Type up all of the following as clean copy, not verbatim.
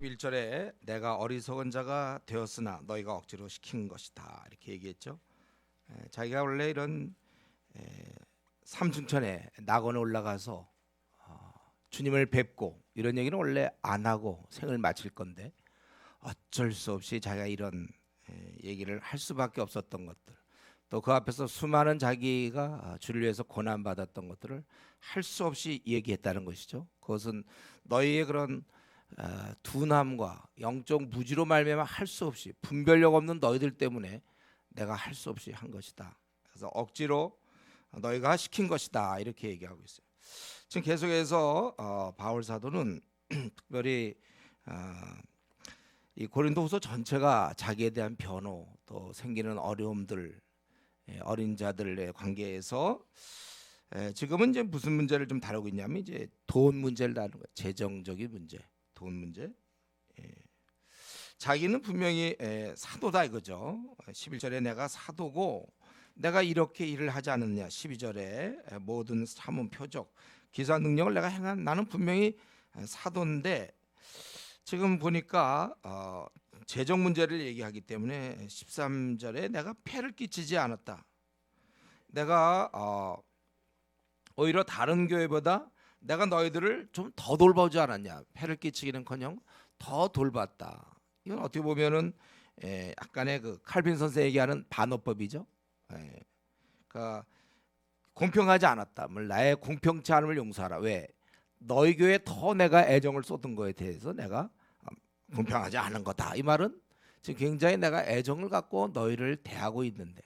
1절에 내가 어리석은 자가 되었으나 너희가 억지로 시킨 것이다 이렇게 얘기했죠. 자기가 원래 이런 삼중천에 낙원에 올라가서 주님을 뵙고 이런 얘기는 원래 안 하고 생을 마칠 건데 어쩔 수 없이 자기가 이런 얘기를 할 수밖에 없었던 것들, 또 그 앞에서 수많은 자기가 주를 위해서 고난 받았던 것들을 할 수 없이 얘기했다는 것이죠. 그것은 너희의 그런 둔함과 영적 무지로 말미암아 할 수 없이, 분별력 없는 너희들 때문에 내가 할 수 없이 한 것이다. 그래서 억지로 너희가 시킨 것이다 이렇게 얘기하고 있어요. 지금 계속해서 바울 사도는 특별히 이 고린도후서 전체가 자기에 대한 변호, 또 생기는 어려움들, 어린 자들의 관계에서 지금은 이제 무슨 문제를 좀 다루고 있냐면 이제 돈 문제를 다루는 거예요. 재정적인 문제, 돈 문제. 자기는 분명히 사도다 이거죠. 11절에 내가 사도고 내가 이렇게 일을 하지 않았냐. 12절에 모든 사문 표적 기사 능력을 내가 행한, 나는 분명히 사도인데 지금 보니까 재정 문제를 얘기하기 때문에 13절에 내가 폐를 끼치지 않았다. 내가 오히려 다른 교회보다 내가 너희들을 좀 더 돌보지 않았냐. 폐를 끼치기는커녕 더 돌봤다. 이건 어떻게 보면은 약간의 그 칼빈 선생 얘기하는 반어법이죠. 그러니까 공평하지 않았다. 나의 공평치 않음을 용서하라. 왜? 너희 교회에 더 내가 애정을 쏟은 거에 대해서 내가 공평하지 않은 거다. 이 말은 지금 굉장히 내가 애정을 갖고 너희를 대하고 있는데,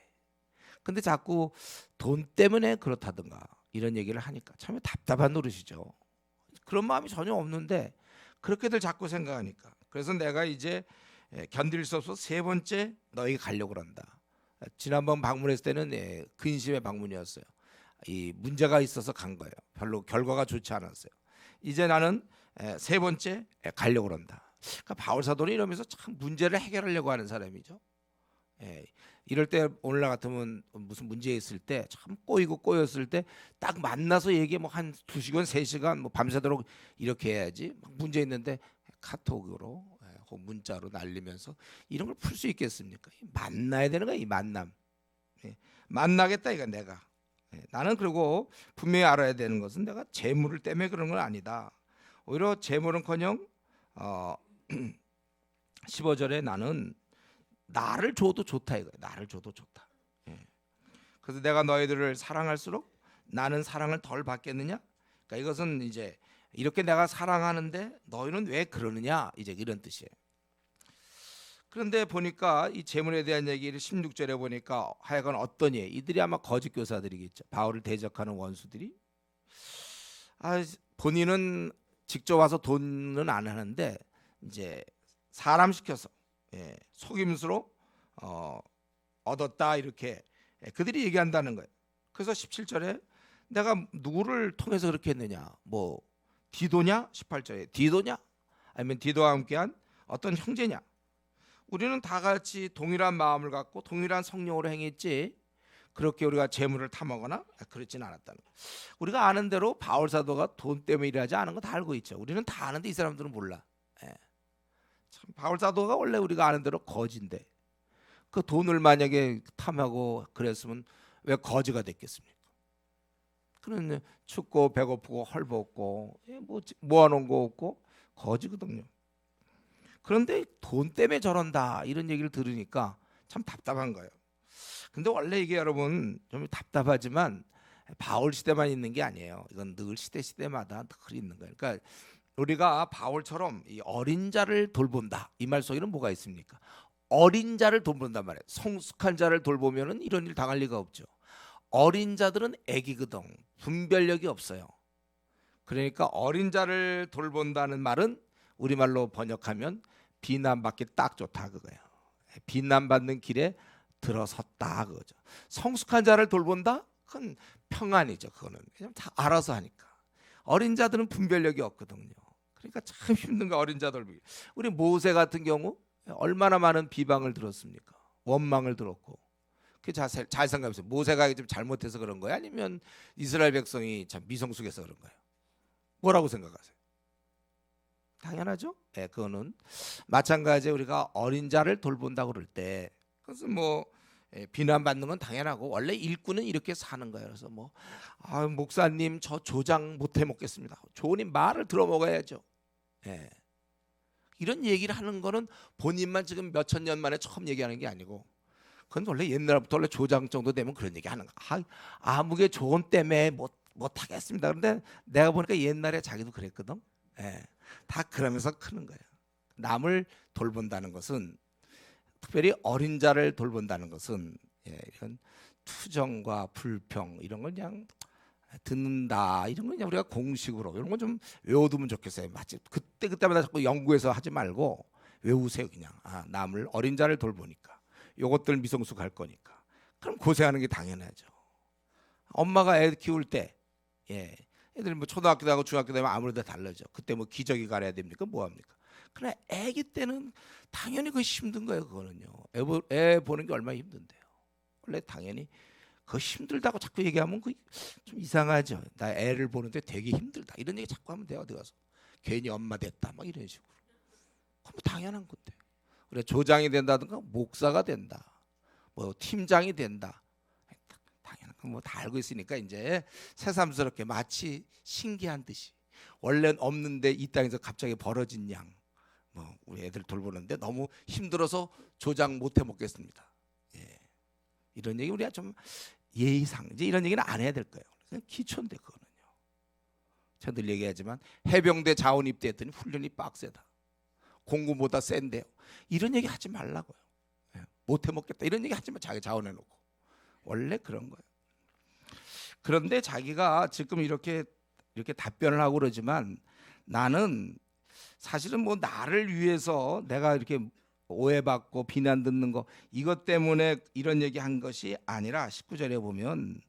근데 자꾸 돈 때문에 그렇다든가 이런 얘기를 하니까 참 답답한 노릇이죠. 그런 마음이 전혀 없는데 그렇게들 자꾸 생각하니까. 그래서 내가 이제 견딜 수 없어서 세 번째 너희가 가려고 그런다. 지난번 방문했을 때는 근심의 방문이었어요. 이 문제가 있어서 간 거예요. 별로 결과가 좋지 않았어요. 이제 나는 세 번째 가려고 그런다. 그러니까 바울 사도는 이러면서 참 문제를 해결하려고 하는 사람이죠. 이럴 때 오늘날 같으면 무슨 문제 있을 때 참 꼬였을 때 딱 만나서 얘기 한 2시간 3시간 밤새도록 이렇게 해야지. 문제 있는데 카톡으로 혹은 문자로 날리면서 이런 걸 풀 수 있겠습니까? 만나야 되는 거야, 이 만남. 만나겠다 이거 내가. 나는 그리고 분명히 알아야 되는 것은 내가 재물을 때문에 그런 건 아니다. 오히려 재물은커녕 15절에 나는 나를 줘도 좋다 이거야. 나를 줘도 좋다. 그래서 내가 너희들을 사랑할수록 나는 사랑을 덜 받겠느냐? 그러니까 이것은 이제 이렇게 내가 사랑하는데 너희는 왜 그러느냐? 이제 이런 뜻이에요. 그런데 보니까 이 재물에 대한 얘기를 16절에 보니까 하여간 어떠니? 이들이 아마 거짓 교사들이겠죠. 바울을 대적하는 원수들이. 본인은 직접 와서 돈은 안 하는데 이제 사람 시켜서 속임수로 얻었다 이렇게 그들이 얘기한다는 거예요. 그래서 17절에 내가 누구를 통해서 그렇게 했느냐? 뭐 디도냐? 18절에 디도냐? 아니면 디도와 함께한 어떤 형제냐? 우리는 다 같이 동일한 마음을 갖고 동일한 성령으로 행했지 그렇게 우리가 재물을 탐하거나 그렇지는 않았다는 거예요. 우리가 아는 대로 바울 사도가 돈 때문에 일하지 않은 거 다 알고 있죠. 우리는 다 아는데 이 사람들은 몰라. 참 바울 사도가 원래 우리가 아는 대로 거지인데 그 돈을 만약에 탐하고 그랬으면 왜 거지가 됐겠습니까? 그는 춥고 배고프고 헐벗고 뭐 모아놓은 거 없고 거지거든요. 그런데 돈 때문에 저런다 이런 얘기를 들으니까 참 답답한 거예요. 근데 원래 이게 여러분 좀 답답하지만 바울 시대만 있는 게 아니에요. 이건 늘 시대마다 늘 있는 거예요. 그러니까 우리가 바울처럼 이 어린 자를 돌본다 이 말 속에는 뭐가 있습니까? 어린 자를 돌본단 말이에요. 성숙한 자를 돌보면은 이런 일 당할 리가 없죠. 어린 자들은 애기거든. 분별력이 없어요. 그러니까 어린 자를 돌본다는 말은 우리말로 번역하면 비난받기 딱 좋다 그거예요. 비난받는 길에 들어섰다 그거죠. 성숙한 자를 돌본다? 그건 평안이죠. 그거는 그냥 다 알아서 하니까. 어린 자들은 분별력이 없거든요. 그러니까 참 힘든 거 어린 자들. 우리 모세 같은 경우 얼마나 많은 비방을 들었습니까? 원망을 들었고. 그 잘 생각해보세요. 모세가 좀 잘못해서 그런 거야? 아니면 이스라엘 백성이 참 미성숙해서 그런 거예요? 뭐라고 생각하세요? 당연하죠. 예, 그거는 마찬가지 우리가 어린 자를 돌본다고 그럴 때 그것은 뭐 비난받는 건 당연하고 원래 일꾼은 이렇게 사는 거예요. 그래서 뭐 목사님 저 조장 못해 먹겠습니다. 좋으니 말을 들어 먹어야죠. 예. 이런 얘기를 하는 거는 본인만 지금 몇천 년 만에 처음 얘기하는 게 아니고 그건 원래 옛날부터 원래 조장 정도 되면 그런 얘기 하는 거. 아무개 조언 때문에 못 하겠습니다. 그런데 내가 보니까 옛날에 자기도 그랬거든. 예. 다 그러면서 크는 거예요. 남을 돌본다는 것은 특별히 어린 자를 돌본다는 것은 이런 투정과 불평 이런 걸 그냥 듣는다 이런 건 그냥 우리가 공식으로 이런 건 좀 외워두면 좋겠어요. 마치 그때마다 자꾸 연구해서 하지 말고 외우세요. 그냥 남을 어린 자를 돌보니까 요것들 미성숙할 거니까 그럼 고생하는 게 당연하죠. 엄마가 애 키울 때 애들 뭐 초등학교 되고 중학교 되면 아무래도 달라져. 그때 뭐 기저귀 갈아야 됩니까? 뭐 합니까? 그러나 애기 때는 당연히 그거 힘든 거예요. 그거는요. 애 보는 게 얼마나 힘든데요. 원래 당연히 그거 힘들다고 자꾸 얘기하면 그 좀 이상하죠. 나 애를 보는데 되게 힘들다. 이런 얘기 자꾸 하면 돼요. 어디 가서 괜히 엄마 됐다. 막 이런 식으로. 그럼 당연한 건데. 그래 조장이 된다든가 목사가 된다. 뭐 팀장이 된다. 당연한 건 뭐 다 알고 있으니까 이제 새삼스럽게 마치 신기한 듯이 원래는 없는데 이 땅에서 갑자기 벌어진 양. 뭐 우리 애들 돌보는데 너무 힘들어서 조장 못 해 먹겠습니다. 이런 얘기 우리가 좀 예의상 이제 이런 얘기는 안 해야 될 거예요. 기초인데 그거는요. 제가 늘 얘기하지만 해병대 자원 입대했더니 훈련이 빡세다. 공군보다 센데요. 이런 얘기 하지 말라고요. 못 해 먹겠다 이런 얘기 하지 마. 자기 자원해놓고 원래 그런 거예요. 그런데 자기가 지금 이렇게 답변을 하고 그러지만 나는 사실은 뭐 나를 위해서 내가 이렇게 오해받고 비난 듣는 거 이것 때문에 이런 얘기 한 것이 아니라 19절에 보면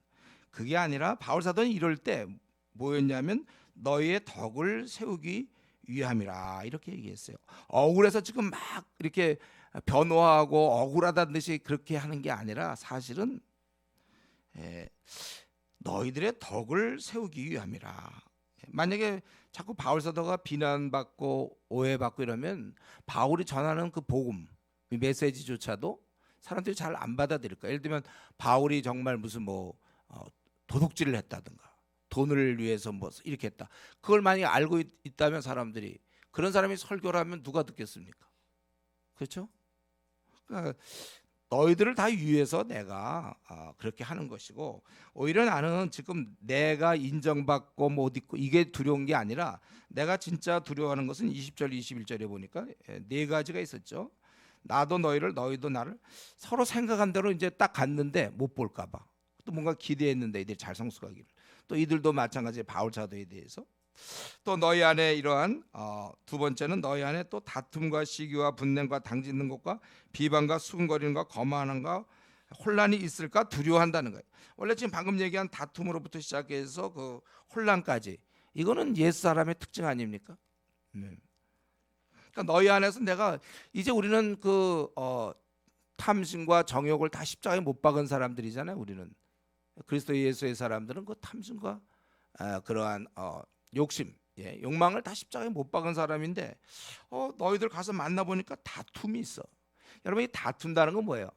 그게 아니라 바울 사도는 이럴 때 뭐였냐면 너희의 덕을 세우기 위함이라 이렇게 얘기했어요. 억울해서 지금 막 이렇게 변호하고 억울하다는 듯이 그렇게 하는 게 아니라 사실은 너희들의 덕을 세우기 위함이라. 만약에 자꾸 바울 사도가 비난받고 오해받고 이러면 바울이 전하는 그 복음, 메시지조차도 사람들이 잘 안 받아들일 거예요. 예를 들면 바울이 정말 무슨 뭐 도둑질을 했다든가 돈을 위해서 뭐 이렇게 했다. 그걸 만약에 알고 있다면 사람들이 그런 사람이 설교를 하면 누가 듣겠습니까? 그렇죠? 그러니까 너희들을 다 위해서 내가 그렇게 하는 것이고 오히려 나는 지금 내가 인정받고 못 있고 이게 두려운 게 아니라 내가 진짜 두려워하는 것은 20절 21절에 보니까 네 가지가 있었죠. 나도 너희를 너희도 나를 서로 생각한 대로 이제 딱 갔는데 못 볼까 봐 또 뭔가 기대했는데 이들이 잘 성숙하기를 또 이들도 마찬가지 바울 사도에 대해서 또 너희 안에 이러한 두 번째는 너희 안에 또 다툼과 시기와 분냄과 당짓는 것과 비방과 수군거리는과 거만함과 혼란이 있을까 두려워한다는 거예요. 원래 지금 방금 얘기한 다툼으로부터 시작해서 그 혼란까지 이거는 옛 사람의 특징 아닙니까? 그러니까 너희 안에서 내가 이제 우리는 그 탐심과 정욕을 다 십자가에 못 박은 사람들이잖아요. 우리는 그리스도 예수의 사람들은 그 탐심과 그러한 욕심, 욕망을 다 십자가에 못 박은 사람인데 너희들 가서 만나보니까 다툼이 있어. 여러분 이 다툰다는 건 뭐예요?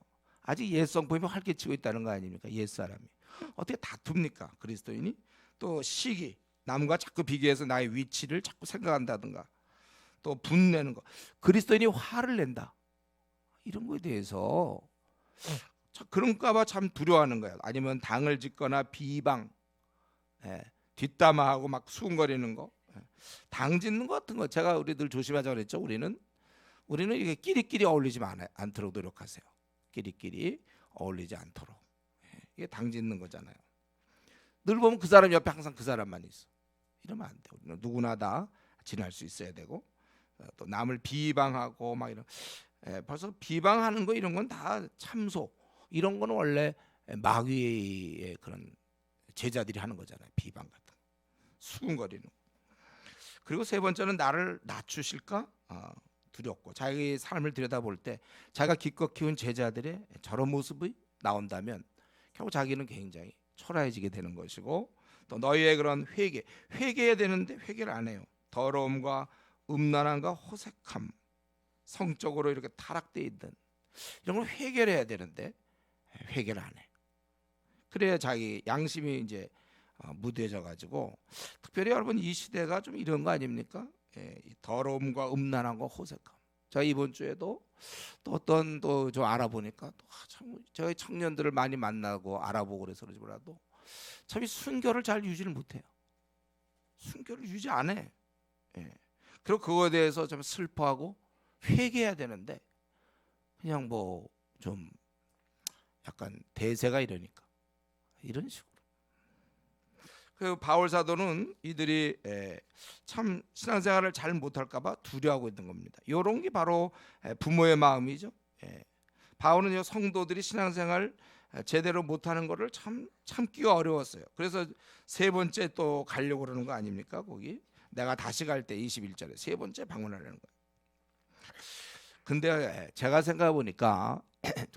아직 옛 성품이 활개치고 있다는 거 아닙니까? 옛 사람이 어떻게 다툽니까? 그리스도인이 또 시기, 남과 자꾸 비교해서 나의 위치를 자꾸 생각한다든가 또 분내는 거, 그리스도인이 화를 낸다 이런 거에 대해서 그런가봐 참 두려워하는 거예요. 아니면 당을 짓거나 비방, 뒷담화하고 막 수군거리는 거, 당 짓는 거 같은 거 제가 우리들 조심하자 그랬죠. 우리는 이게 끼리끼리 어울리지 않도록 노력하세요. 끼리끼리 어울리지 않도록. 이게 당 짓는 거잖아요. 늘 보면 그 사람 옆에 항상 그 사람만 있어. 이러면 안 돼. 우리는 누구나 다 지날 수 있어야 되고 또 남을 비방하고 막 이런 벌써 비방하는 거 이런 건 다 참소 이런 거는 원래 마귀의 그런 제자들이 하는 거잖아요. 비방 같은 거. 수군거리는 거. 그리고 세 번째는 나를 낮추실까 두렵고 자기 삶을 들여다볼 때 자기가 기껏 키운 제자들의 저런 모습이 나온다면 결국 자기는 굉장히 초라해지게 되는 것이고 또 너희의 그런 회개해야 되는데 회개를 안 해요. 더러움과 음란함과 호색함, 성적으로 이렇게 타락돼 있는 이런 걸 해결해야 되는데 해결 안 해. 그래야 자기 양심이 이제 무뎌져 가지고, 특별히 여러분 이 시대가 좀 이런 거 아닙니까? 이 더러움과 음란함과 호색함. 자, 이번 주에도 또 어떤 또 좀 알아보니까 또 참 저희 청년들을 많이 만나고 알아보고 그래서 그러지 몰라도 참 이 순결을 잘 유지를 못해요. 순결을 유지 안 해. 예. 그리고 그거에 대해서 좀 슬퍼하고 회개해야 되는데 그냥 뭐 좀 약간 대세가 이러니까 이런 식으로. 그 바울 사도는 이들이 참 신앙생활을 잘 못할까봐 두려워하고 있는 겁니다. 이런 게 바로 부모의 마음이죠. 바울은 성도들이 신앙생활 제대로 못하는 것을 참 참기가 어려웠어요. 그래서 세 번째 또 가려고 그러는 거 아닙니까? 거기 내가 다시 갈 때 21절에 세 번째 방문하려는 거예요. 근데 제가 생각해 보니까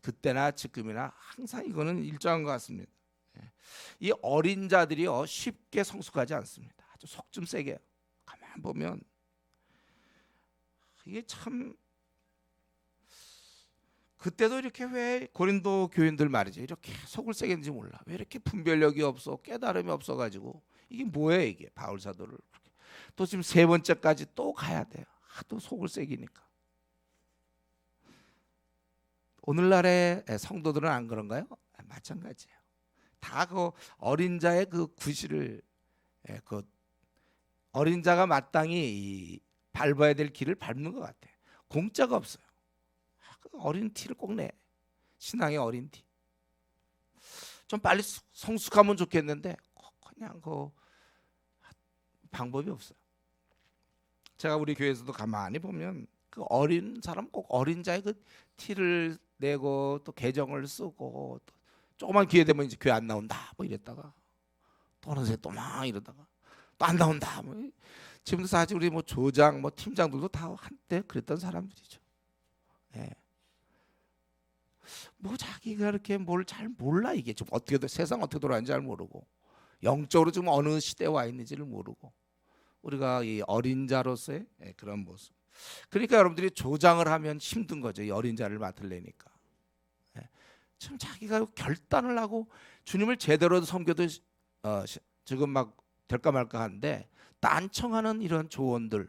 그때나 지금이나 항상 이거는 일정한 것 같습니다. 이 어린 자들이요 쉽게 성숙하지 않습니다. 아주 속 좀 세게. 가만 보면 이게 참, 그때도 이렇게 왜 고린도 교인들 말이죠, 이렇게 속을 세게 했는지 몰라. 왜 이렇게 분별력이 없어, 깨달음이 없어가지고 이게 뭐예요 이게. 바울 사도를 또 지금 세 번째까지 또 가야 돼요. 또 속을 세기니까. 오늘날의 성도들은 안 그런가요? 마찬가지예요. 다 그 어린 자의 그 구실을, 그 어린 자가 마땅히 밟아야 될 길을 밟는 것 같아. 공짜가 없어요. 그 어린 티를 꼭 내. 신앙의 어린 티. 좀 빨리 성숙하면 좋겠는데 그냥 그 방법이 없어요. 제가 우리 교회에서도 가만히 보면 그 어린 사람 꼭 어린 자의 그 티를 내고 또 계정을 쓰고 또 조그만 기회 되면 이제 교회 안 나온다 뭐 이랬다가 또 어느새 또 막 이러다가 또 안 나온다 뭐. 지금도 사실 우리 뭐 조장 뭐 팀장들도 다 한때 그랬던 사람들이죠. 예. 뭐 자기가 이렇게 뭘 잘 몰라. 이게 좀 어떻게 세상 어떻게 돌아가는지 잘 모르고 영적으로 지금 어느 시대에 와 있는지를 모르고 우리가 이 어린 자로서의 그런 모습. 그러니까 여러분들이 조장을 하면 힘든 거죠. 이 어린 자를 맡으려니까. 참 자기가 결단을 하고 주님을 제대로 섬겨도 지금 막 될까 말까 하는데 딴청하는 이런 조언들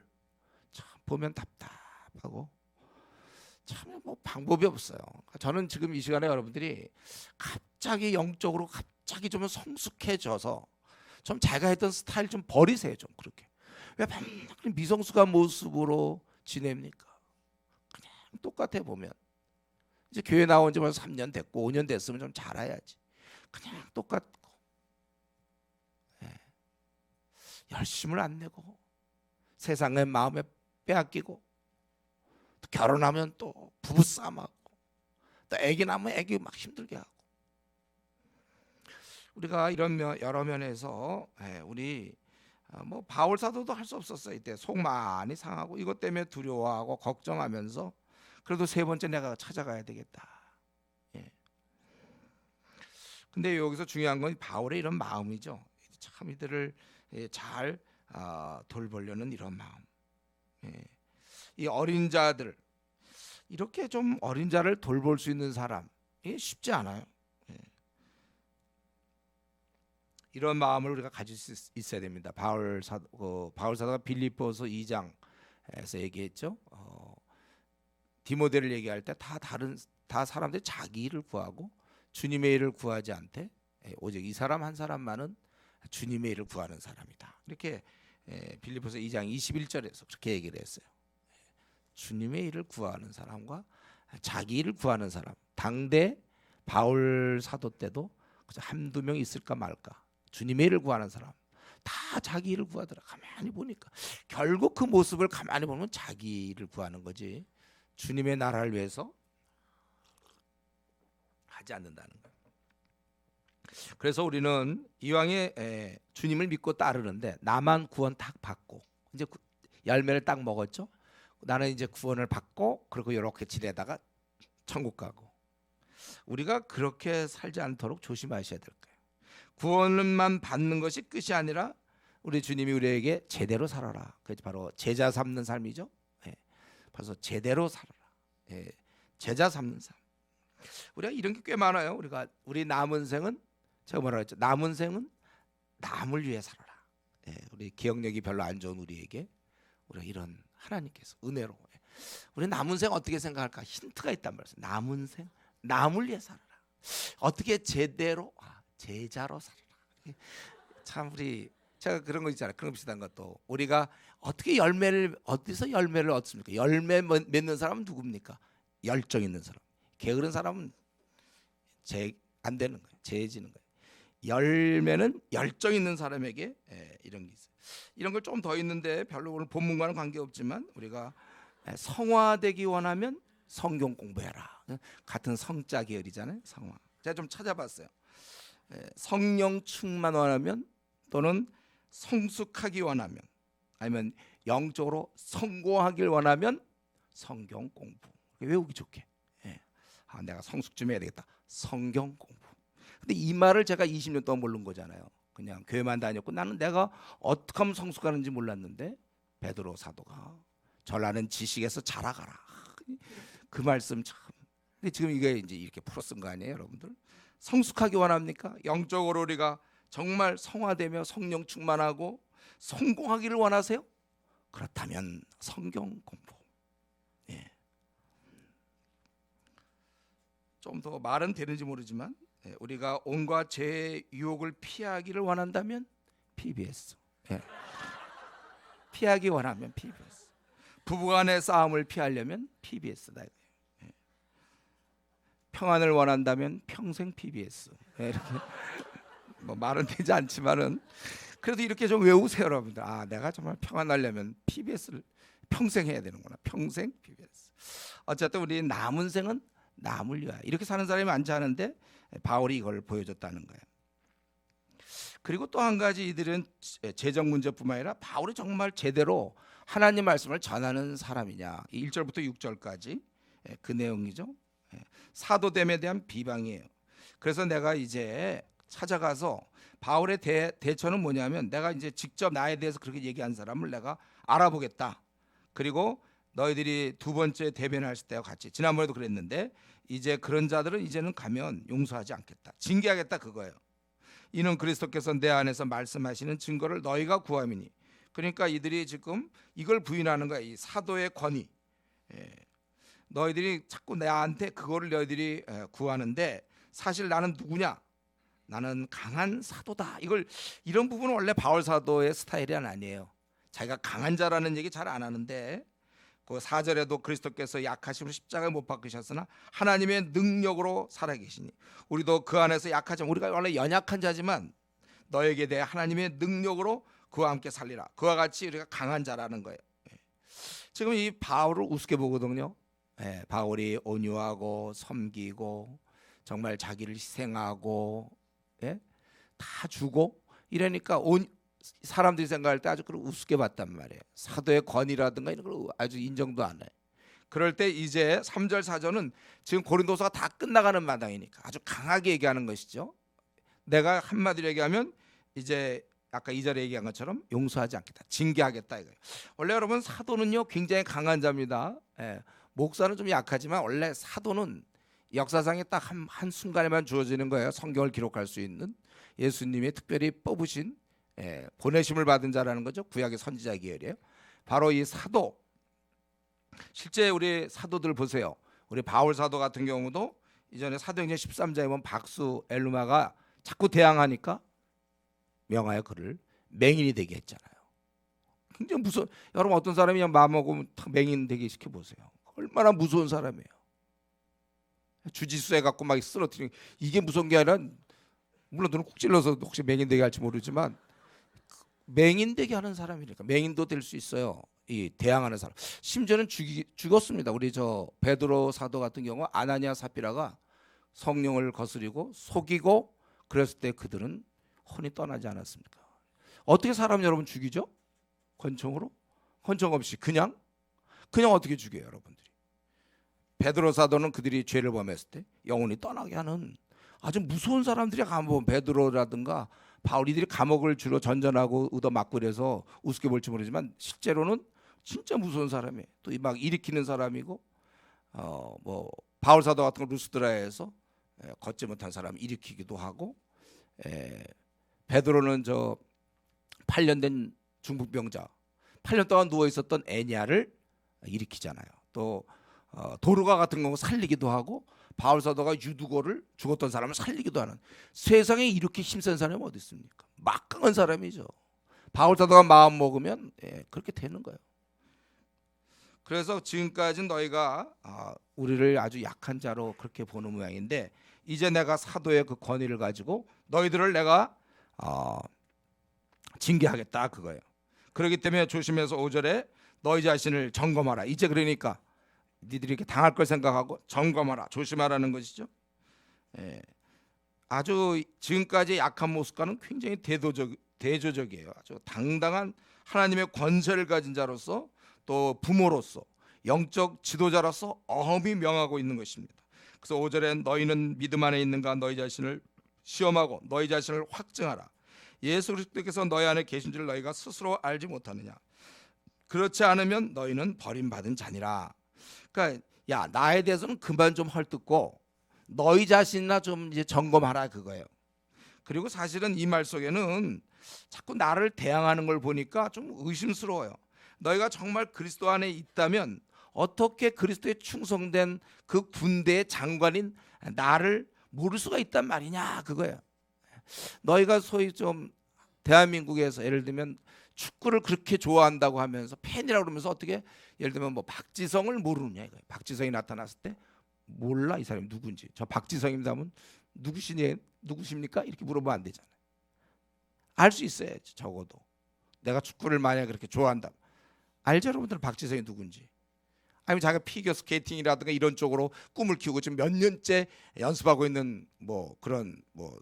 참 보면 답답하고 참 뭐 방법이 없어요. 저는 지금 이 시간에 여러분들이 갑자기 영적으로 갑자기 좀 성숙해져서 좀 자기가 했던 스타일 좀 버리세요. 좀 그렇게. 왜 맨날 미성숙한 모습으로 지냅니까? 그냥 똑같아 보면. 이제 교회 나온 지 벌써 3년 됐고 5년 됐으면 좀 잘해야지. 그냥 똑같고 열심을 안 내고 세상의 마음에 빼앗기고 또 결혼하면 또 부부싸움하고 또 애기 낳으면 애기 막 힘들게 하고. 우리가 이런 여러 면에서 우리 뭐 바울 사도도 할 수 없었어요. 이때 속 많이 상하고 이것 때문에 두려워하고 걱정하면서 그래도 세 번째 내가 찾아가야 되겠다. 근데 여기서 중요한 건 바울의 이런 마음이죠. 참 이들을 잘 돌보려는 이런 마음. 이 어린 자들, 이렇게 좀 어린 자를 돌볼 수 있는 사람 쉽지 않아요. 이런 마음을 우리가 가질 수 있어야 됩니다. 바울 사도가 빌립보서 2장에서 얘기했죠. 디모데를 얘기할 때 다 사람들이 자기 일을 구하고 주님의 일을 구하지 않되 오직 이 사람 한 사람만은 주님의 일을 구하는 사람이다. 이렇게 빌립보서 2장 21절에서 그렇게 얘기를 했어요. 주님의 일을 구하는 사람과 자기 일을 구하는 사람. 당대 바울 사도 때도 한두 명 있을까 말까. 주님의 일을 구하는 사람 다 자기 일을 구하더라. 가만히 보니까 결국 그 모습을 가만히 보면 자기 일을 구하는 거지 주님의 나라를 위해서 하지 않는다는 거예요. 그래서 우리는 이왕에 주님을 믿고 따르는데 나만 구원 딱 받고 이제 열매를 딱 먹었죠. 나는 이제 구원을 받고 그리고 이렇게 지내다가 천국 가고. 우리가 그렇게 살지 않도록 조심하셔야 될 거예요. 구원만 받는 것이 끝이 아니라 우리 주님이 우리에게 제대로 살아라. 그게 바로 제자 삼는 삶이죠. 예. 그래서 제대로 살아라. 예. 제자 삼는 삶. 우리가 이런 게 꽤 많아요. 우리 남은 생은 제가 뭐라 했죠? 남은 생은 남을 위해 살아라. 예. 우리 기억력이 별로 안 좋은 우리에게 우리가 이런 하나님께서 은혜로 우리 남은 생 어떻게 생각할까? 힌트가 있단 말이에요. 남은 생 남을 위해 살아라. 어떻게 제대로 제자로 살아라. 참 우리 제가 그런 거 있잖아요. 그런 거 비슷한 것도 우리가 어떻게 어디서 열매를 얻습니까? 열매 맺는 사람은 누굽니까? 열정 있는 사람. 게으른 사람은 안 되는 거예요. 재해지는 거예요. 열매는 열정 있는 사람에게 이런 게 있어요. 이런 걸 좀 더 있는데 별로 오늘 본문과는 관계없지만 우리가 성화되기 원하면 성경 공부해라. 같은 성자 계열이잖아요. 성화. 제가 좀 찾아봤어요. 성령 충만 원하면 또는 성숙하기 원하면 아니면 영적으로 성공하길 원하면 성경 공부. 외우기 좋게. 내가 성숙 좀 해야 되겠다. 성경 공부. 근데 이 말을 제가 20년 동안 모르는 거잖아요. 그냥 교회만 다녔고 나는 내가 어떻게 하면 성숙하는지 몰랐는데 베드로 사도가 전하는 지식에서 자라가라. 그 말씀 참. 근데 지금 이게 이제 이렇게 풀어 쓴 거 아니에요, 여러분들? 성숙하기 원합니까? 영적으로 우리가 정말 성화되며 성령 충만하고 성공하기를 원하세요? 그렇다면 성경 공부. 예. 좀 더 말은 되는지 모르지만 우리가 온갖 죄의 유혹을 피하기를 원한다면 PBS. 예. 피하기 원하면 PBS. 부부간의 싸움을 피하려면 PBS다. 예. 평안을 원한다면 평생 PBS. 예, 이렇게 뭐 말은 되지 않지만은 그래도 이렇게 좀 외우세요, 여러분들. 내가 정말 평안하려면 PBS를 평생 해야 되는구나. 평생 PBS. 어쨌든 우리 남은 생은 남을 위하여 이렇게 사는 사람이 많지 않은데 바울이 이걸 보여줬다는 거예요. 그리고 또 한 가지 이들은 재정 문제뿐만 아니라 바울이 정말 제대로 하나님 말씀을 전하는 사람이냐. 1절부터 6절까지 그 내용이죠. 사도됨에 대한 비방이에요. 그래서 내가 이제 찾아가서 바울의 대처는 뭐냐면 내가 이제 직접 나에 대해서 그렇게 얘기한 사람을 내가 알아보겠다. 그리고 너희들이 두 번째 대변했을 때와 같이 지난번에도 그랬는데 이제 그런 자들은 이제는 가면 용서하지 않겠다. 징계하겠다 그거예요. 이는 그리스도께서 내 안에서 말씀하시는 증거를 너희가 구함이니. 그러니까 이들이 지금 이걸 부인하는 거야. 이 사도의 권위. 너희들이 자꾸 나한테 그거를 너희들이 구하는데 사실 나는 누구냐? 나는 강한 사도다. 이런 부분은 원래 바울 사도의 스타일이 아니에요. 자기가 강한 자라는 얘기 잘 안 하는데 그 4절에도 그리스도께서 약하심으로 십자가에 못 박히셨으나 하나님의 능력으로 살아계시니 우리도 그 안에서 약하지만 우리가 원래 연약한 자지만 너에게 대해 하나님의 능력으로 그와 함께 살리라. 그와 같이 우리가 강한 자라는 거예요. 지금 이 바울을 우습게 보거든요. 바울이 온유하고 섬기고 정말 자기를 희생하고 다 주고 이러니까 사람들이 생각할 때 아주 그걸 우습게 봤단 말이에요. 사도의 권위라든가 이런 걸 아주 인정도 안 해요. 그럴 때 이제 3절 4절은 지금 고린도서가 다 끝나가는 마당이니까 아주 강하게 얘기하는 것이죠. 내가 한마디로 얘기하면 이제 아까 2절에 얘기한 것처럼 용서하지 않겠다. 징계하겠다 이거예요. 원래 여러분 사도는요 굉장히 강한 자입니다. 목사는 좀 약하지만 원래 사도는 역사상에 딱 한 순간에만 주어지는 거예요. 성경을 기록할 수 있는 예수님이 특별히 뽑으신 보내심을 받은 자라는 거죠. 구약의 선지자 계열이에요. 바로 이 사도. 실제 우리 사도들 보세요. 우리 바울 사도 같은 경우도 이전에 사도행전 13장에 보면 박수 엘루마가 자꾸 대항하니까 명하여 그를 맹인이 되게 했잖아요. 굉장히 무서운. 여러분 어떤 사람이 그냥 마음먹으면 맹인 되게 시켜보세요. 얼마나 무서운 사람이에요. 주짓수 해갖고 막 쓰러뜨리는 이게 무서운 게 아니라 물론 눈을 콕 찔러서 혹시 맹인 되게 할지 모르지만 맹인 되게 하는 사람이니까 맹인도 될 수 있어요. 이 대항하는 사람. 심지어는 죽었습니다. 우리 저 베드로 사도 같은 경우 아나니아 사피라가 성령을 거스리고 속이고 그랬을 때 그들은 혼이 떠나지 않았습니까? 어떻게 사람 여러분 죽이죠? 권총으로? 권총 없이 그냥 어떻게 죽여요, 여러분들이? 베드로 사도는 그들이 죄를 범했을 때 영혼이 떠나게 하는 아주 무서운 사람들이 한번 베드로라든가 바울이들이 감옥을 주로 전전하고 얻어맞고 그래서 우습게 볼지 모르지만 실제로는 진짜 무서운 사람이에요. 또 막 일으키는 사람이고 뭐 바울 사도 같은 거 루스드라에서 걷지 못한 사람 일으키기도 하고, 베드로는 저 8년 된 중풍병자 8년 동안 누워 있었던 애니아를 일으키잖아요. 또 도르가 같은 경우 살리기도 하고, 바울 사도가 유두고를 죽었던 사람을 살리기도 하는, 세상에 이렇게 힘센 사람이 어디 있습니까? 막강한 사람이죠. 바울 사도가 마음 먹으면 그렇게 되는 거예요. 그래서 지금까지 너희가 우리를 아주 약한 자로 그렇게 보는 모양인데, 이제 내가 사도의 그 권위를 가지고 너희들을 내가 징계하겠다 그거예요. 그렇기 때문에 조심해서 5절에 너희 자신을 점검하라. 이제 그러니까 니들이 이렇게 당할 걸 생각하고 점검하라, 조심하라는 것이죠. 아주 지금까지 약한 모습과는 굉장히 대조적이에요. 아주 당당한 하나님의 권세를 가진 자로서, 또 부모로서, 영적 지도자로서 어험이 명하고 있는 것입니다. 그래서 5절에 너희는 믿음 안에 있는가 너희 자신을 시험하고 너희 자신을 확증하라. 예수 그리스도께서 너희 안에 계신 줄 너희가 스스로 알지 못하느냐. 그렇지 않으면 너희는 버림받은 자니라. 그러니까 야, 나에 대해서는 그만 좀 헐뜯고 너희 자신이나 좀 이제 점검하라 그거예요. 그리고 사실은 이 말 속에는 자꾸 나를 대항하는 걸 보니까 좀 의심스러워요. 너희가 정말 그리스도 안에 있다면 어떻게 그리스도에 충성된 그 군대의 장관인 나를 모를 수가 있단 말이냐 그거예요. 너희가 소위 좀 대한민국에서 예를 들면 축구를 그렇게 좋아한다고 하면서 팬이라고 그러면서 어떻게 예를 들면 뭐 박지성을 모르느냐 이거예요. 박지성이 나타났을 때 몰라 이 사람이 누군지. 저 박지성입니다 하면 누구십니까? 이렇게 물어보면 안 되잖아요. 알 수 있어야지. 적어도 내가 축구를 만약에 그렇게 좋아한다, 알죠 여러분들 박지성이 누군지. 아니면 자기가 피겨 스케이팅이라든가 이런 쪽으로 꿈을 키우고 지금 몇 년째 연습하고 있는 뭐 그런 뭐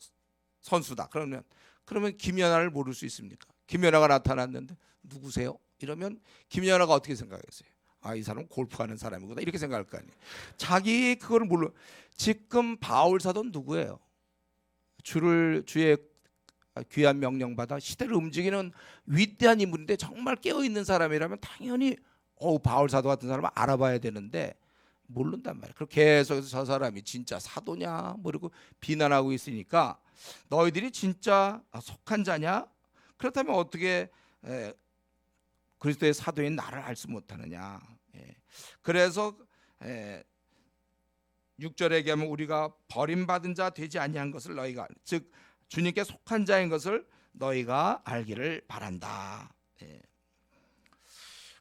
선수다. 그러면 김연아를 모를 수 있습니까? 김연아가 나타났는데 누구세요? 이러면 김연아가 어떻게 생각했어요? 아, 이 사람은 골프하는 사람이구나 이렇게 생각할 거 아니에요. 자기 그거를 몰라. 지금 바울 사도는 누구예요? 주의 귀한 명령 받아 시대를 움직이는 위대한 인물인데, 정말 깨어 있는 사람이라면 당연히 바울 사도 같은 사람을 알아봐야 되는데 모른단 말이에요. 그렇게 계속해서 저 사람이 진짜 사도냐 뭐 이러고 비난하고 있으니까 너희들이 진짜 속한 자냐? 그렇다면 어떻게 그리스도의 사도인 나를 알 수 못하느냐? 그래서 6절에 얘기하면 우리가 버림받은 자 되지 아니한 것을 너희가, 즉 주님께 속한 자인 것을 너희가 알기를 바란다.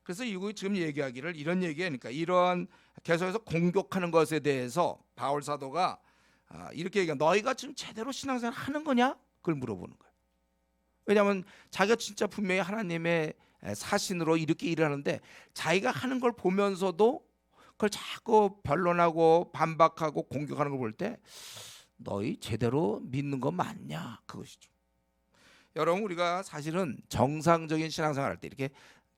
그래서 이거 지금 얘기하기를 이런 얘기하니까, 이런 계속해서 공격하는 것에 대해서 바울 사도가 이렇게 얘기해. 너희가 지금 제대로 신앙생활 하는 거냐? 그걸 물어보는 거예요. 왜냐하면 자기가 진짜 분명히 하나님의 사신으로 이렇게 일을 하는데 자기가 하는 걸 보면서도 그걸 자꾸 변론하고 반박하고 공격하는 걸 볼 때 너희 제대로 믿는 거 맞냐? 그것이죠. 여러분, 우리가 사실은 정상적인 신앙생활 할 때 이렇게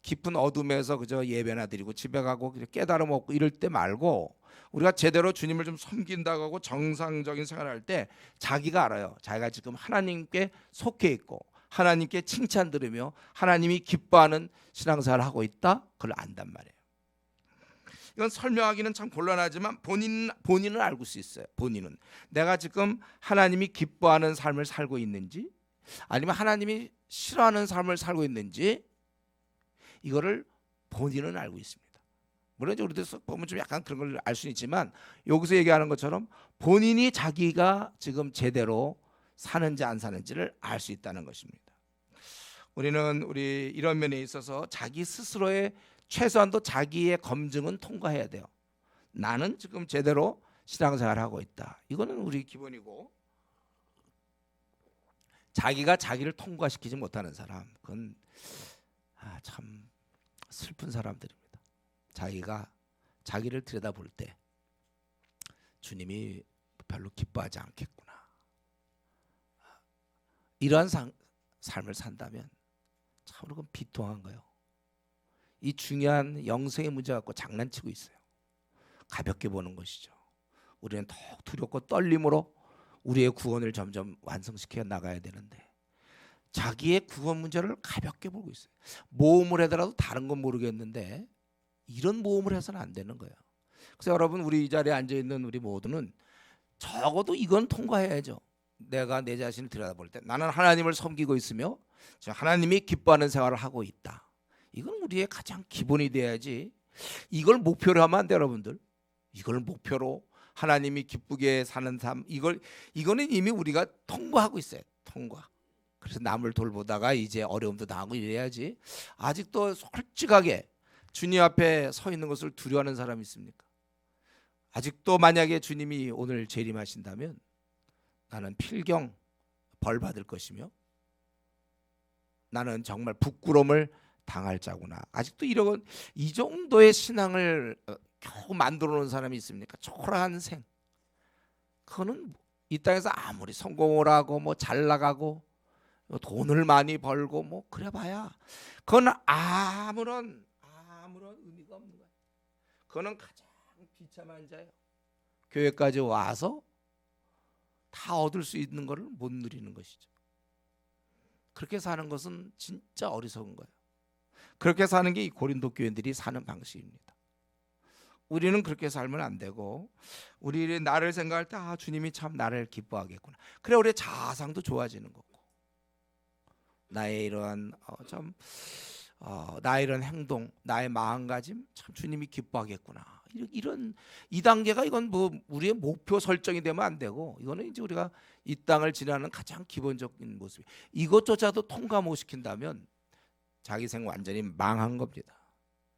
깊은 어둠에서 그저 예배나 드리고 집에 가고 깨달음 얻고 이럴 때 말고, 우리가 제대로 주님을 좀 섬긴다고 하고 정상적인 생활을 할 때 자기가 알아요. 자기가 지금 하나님께 속해 있고 하나님께 칭찬 들으며 하나님이 기뻐하는 신앙생활을 하고 있다. 그걸 안단 말이에요. 이건 설명하기는 참 곤란하지만 본인은 알고 수 있어요. 본인은 내가 지금 하나님이 기뻐하는 삶을 살고 있는지 아니면 하나님이 싫어하는 삶을 살고 있는지, 이거를 본인은 알고 있습니다. 물론 이제 우리도 보면 좀 약간 그런 걸 알 수는 있지만, 여기서 얘기하는 것처럼 본인이 자기가 지금 제대로 사는지 안 사는지를 알 수 있다는 것입니다. 우리는 이런 면에 있어서 자기 스스로의 최소한도 자기의 검증은 통과해야 돼요. 나는 지금 제대로 신앙생활을 하고 있다. 이거는 우리 기본이고, 자기가 자기를 통과시키지 못하는 사람, 그건 참 슬픈 사람들입니다. 자기가 자기를 들여다볼 때 주님이 별로 기뻐하지 않겠구나, 이러한 삶을 산다면 참으로 그건 비통한 거예요. 이 중요한 영생의 문제 갖고 장난치고 있어요. 가볍게 보는 것이죠. 우리는 더욱 두렵고 떨림으로 우리의 구원을 점점 완성시켜 나가야 되는데, 자기의 구원 문제를 가볍게 보고 있어요. 모험을 하더라도 다른 건 모르겠는데 이런 모험을 해서는 안 되는 거예요. 그래서 여러분, 우리 이 자리에 앉아 있는 우리 모두는 적어도 이건 통과해야죠. 내가 내 자신을 들여다볼 때 나는 하나님을 섬기고 있으며 하나님이 기뻐하는 생활을 하고 있다. 이건 우리의 가장 기본이 돼야지. 이걸 목표로 하면 안 돼요, 여러분들. 이걸 목표로 하나님이 기쁘게 사는 삶, 이거는 이미 우리가 통과하고 있어요. 통과. 그래서 남을 돌보다가 이제 어려움도 당하고 이래야지. 아직도 솔직하게 주님 앞에 서 있는 것을 두려워하는 사람이 있습니까? 아직도 만약에 주님이 오늘 재림하신다면 나는 필경 벌 받을 것이며 나는 정말 부끄러움을 당할 자구나. 아직도 이 정도의 신앙을 겨우 만들어 놓은 사람이 있습니까? 초라한 생. 그거는 이 땅에서 아무리 성공을 하고 뭐 잘 나가고 돈을 많이 벌고 뭐 그래봐야 그건 아무런 의미가 없는 거예요. 그거는 가장 비참한 자예요. 교회까지 와서 다 얻을 수 있는 것을 못 누리는 것이죠. 그렇게 사는 것은 진짜 어리석은 거예요. 그렇게 사는 게 이 고린도 교인들이 사는 방식입니다. 우리는 그렇게 살면 안 되고, 우리 나를 생각할 때 주님이 참 나를 기뻐하겠구나. 그래 우리의 자상도 좋아지는 거고, 나의 이러한 나의 이런 행동, 나의 마음가짐 참 주님이 기뻐하겠구나. 이런 이 단계가 이건 뭐 우리의 목표 설정이 되면 안 되고, 이거는 이제 우리가 이 땅을 지나는 가장 기본적인 모습이. 이것조차도 통과 못 시킨다면 자기 생 완전히 망한 겁니다.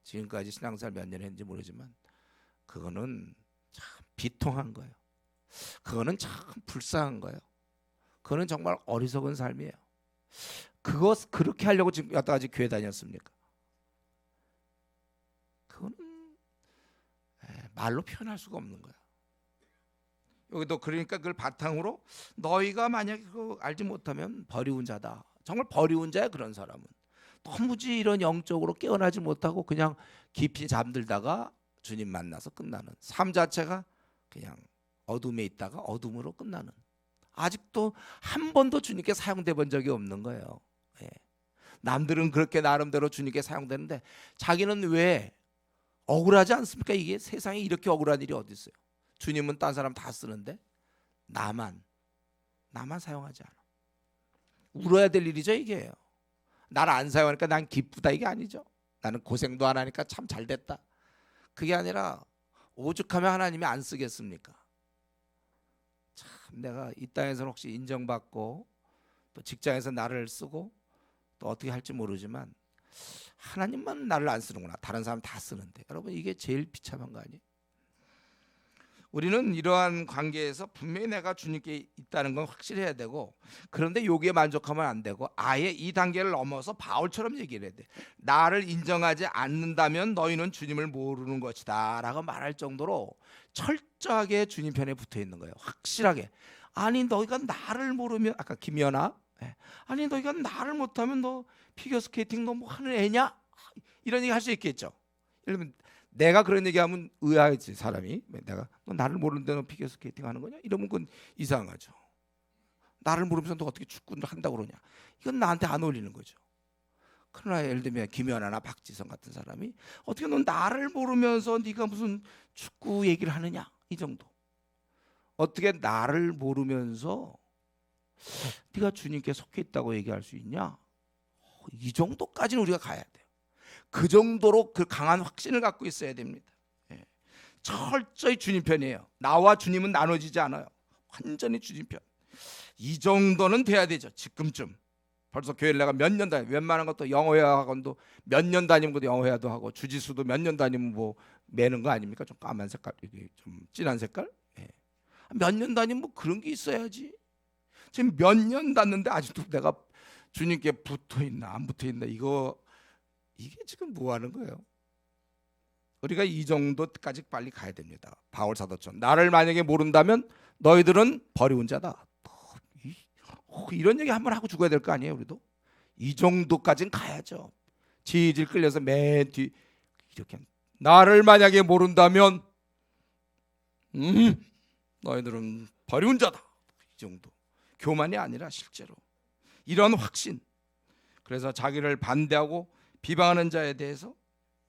지금까지 신앙생활 몇 년 했는지 모르지만 그거는 참 비통한 거예요. 그거는 참 불쌍한 거예요. 그거는 정말 어리석은 삶이에요. 그렇게 하려고 지금 여태까지 교회 다녔습니까? 그거는 말로 표현할 수가 없는 거야. 여기도 그러니까 그걸 바탕으로 너희가 만약에 그거 알지 못하면 버리운 자다. 정말 버리운 자야. 그런 사람은 도무지 이런 영적으로 깨어나지 못하고 그냥 깊이 잠들다가 주님 만나서 끝나는 삶 자체가 그냥 어둠에 있다가 어둠으로 끝나는, 아직도 한 번도 주님께 사용돼 본 적이 없는 거예요. 남들은 그렇게 나름대로 주님께 사용되는데 자기는 왜 억울하지 않습니까? 이게 세상에 이렇게 억울한 일이 어디 있어요? 주님은 딴 사람 다 쓰는데 나만 사용하지 않아. 울어야 될 일이죠 이게. 나를 안 사용하니까 난 기쁘다 이게 아니죠. 나는 고생도 안 하니까 참 잘됐다. 그게 아니라 오죽하면 하나님이 안 쓰겠습니까? 참 내가 이 땅에서 혹시 인정받고 또 직장에서 나를 쓰고 또 어떻게 할지 모르지만 하나님만 나를 안 쓰는구나. 다른 사람 다 쓰는데. 여러분 이게 제일 비참한 거 아니에요? 우리는 이러한 관계에서 분명히 내가 주님께 있다는 건 확실해야 되고, 그런데 여기에 만족하면 안 되고 아예 이 단계를 넘어서 바울처럼 얘기를 해야 돼. 나를 인정하지 않는다면 너희는 주님을 모르는 것이다 라고 말할 정도로 철저하게 주님 편에 붙어 있는 거예요. 확실하게. 아니 너희가 나를 모르면, 아까 김연아, 아니 너희가 나를 못하면 너 피겨스케이팅 너 뭐 하는 애냐? 이런 얘기 할 수 있겠죠. 예를 들면 내가 그런 얘기하면 의아하지 사람이. 내가 너 나를 모르는데 너 피겨스케이팅 하는 거냐? 이러면 그건 이상하죠. 나를 모르면서 너 어떻게 축구를 한다고 그러냐? 이건 나한테 안 어울리는 거죠. 그러나 예를 들면 김연아나 박지성 같은 사람이 어떻게 넌 나를 모르면서 네가 무슨 축구 얘기를 하느냐? 이 정도. 어떻게 나를 모르면서 네가 주님께 속해 있다고 얘기할 수 있냐? 이 정도까지는 우리가 가야 돼요. 그 정도로 그 강한 확신을 갖고 있어야 됩니다. 철저히 주님 편이에요. 나와 주님은 나눠지지 않아요. 완전히 주님 편. 이 정도는 돼야 되죠. 지금쯤 벌써 교회를 내가 몇 년 다니, 웬만한 것도 영어회화 학원도 몇 년 다니면 것도 영어회화도 하고 주지수도 몇 년 다니면 뭐 매는 거 아닙니까? 좀 까만 색깔, 좀 진한 색깔. 몇 년 다니면 뭐 그런 게 있어야지. 지금 몇 년 다녔는데 아직도 내가 주님께 붙어 있나 안 붙어 있나, 이게 지금 뭐 하는 거예요? 우리가 이 정도까지 빨리 가야 됩니다. 바울 사도처럼 나를 만약에 모른다면 너희들은 버리운 자다. 이런 얘기 한번 하고 죽어야 될 거 아니에요? 우리도 이 정도까지는 가야죠. 질질 끌려서 맨 뒤 이렇게 나를 만약에 모른다면 너희들은 버리운 자다. 이 정도 교만이 아니라 실제로 이런 확신. 그래서 자기를 반대하고 비방하는 자에 대해서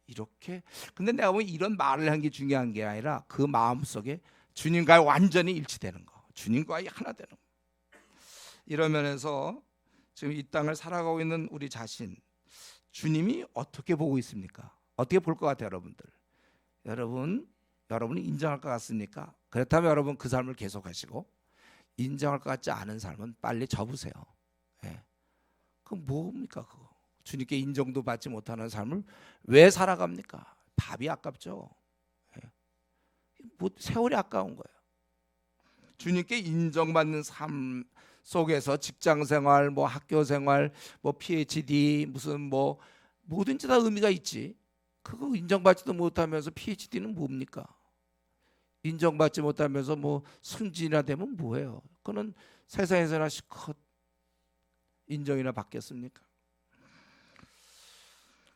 이렇게. 근데 내가 보면 이런 말을 한 게 중요한 게 아니라 그 마음속에 주님과 완전히 일치되는 거, 주님과 하나 되는 거. 이런 면에서 지금 이 땅을 살아가고 있는 우리 자신, 주님이 어떻게 보고 있습니까? 어떻게 볼 것 같아요, 여러분들? 여러분이 인정할 것 같습니까? 그렇다면 여러분 그 삶을 계속하시고, 인정할 것 같지 않은 삶은 빨리 접으세요. 예. 그 뭡니까 그거? 주님께 인정도 받지 못하는 삶을 왜 살아갑니까? 밥이 아깝죠. 예. 뭐 세월이 아까운 거예요. 주님께 인정받는 삶 속에서 직장생활, 뭐 학교생활, 뭐 PhD, 무슨 뭐 뭐든지 다 의미가 있지. 그거 인정받지도 못하면서 PhD는 뭡니까? 인정받지 못하면서 뭐 승진이나 되면 뭐예요? 그거는 세상에서나 실컷 인정이나 받겠습니까?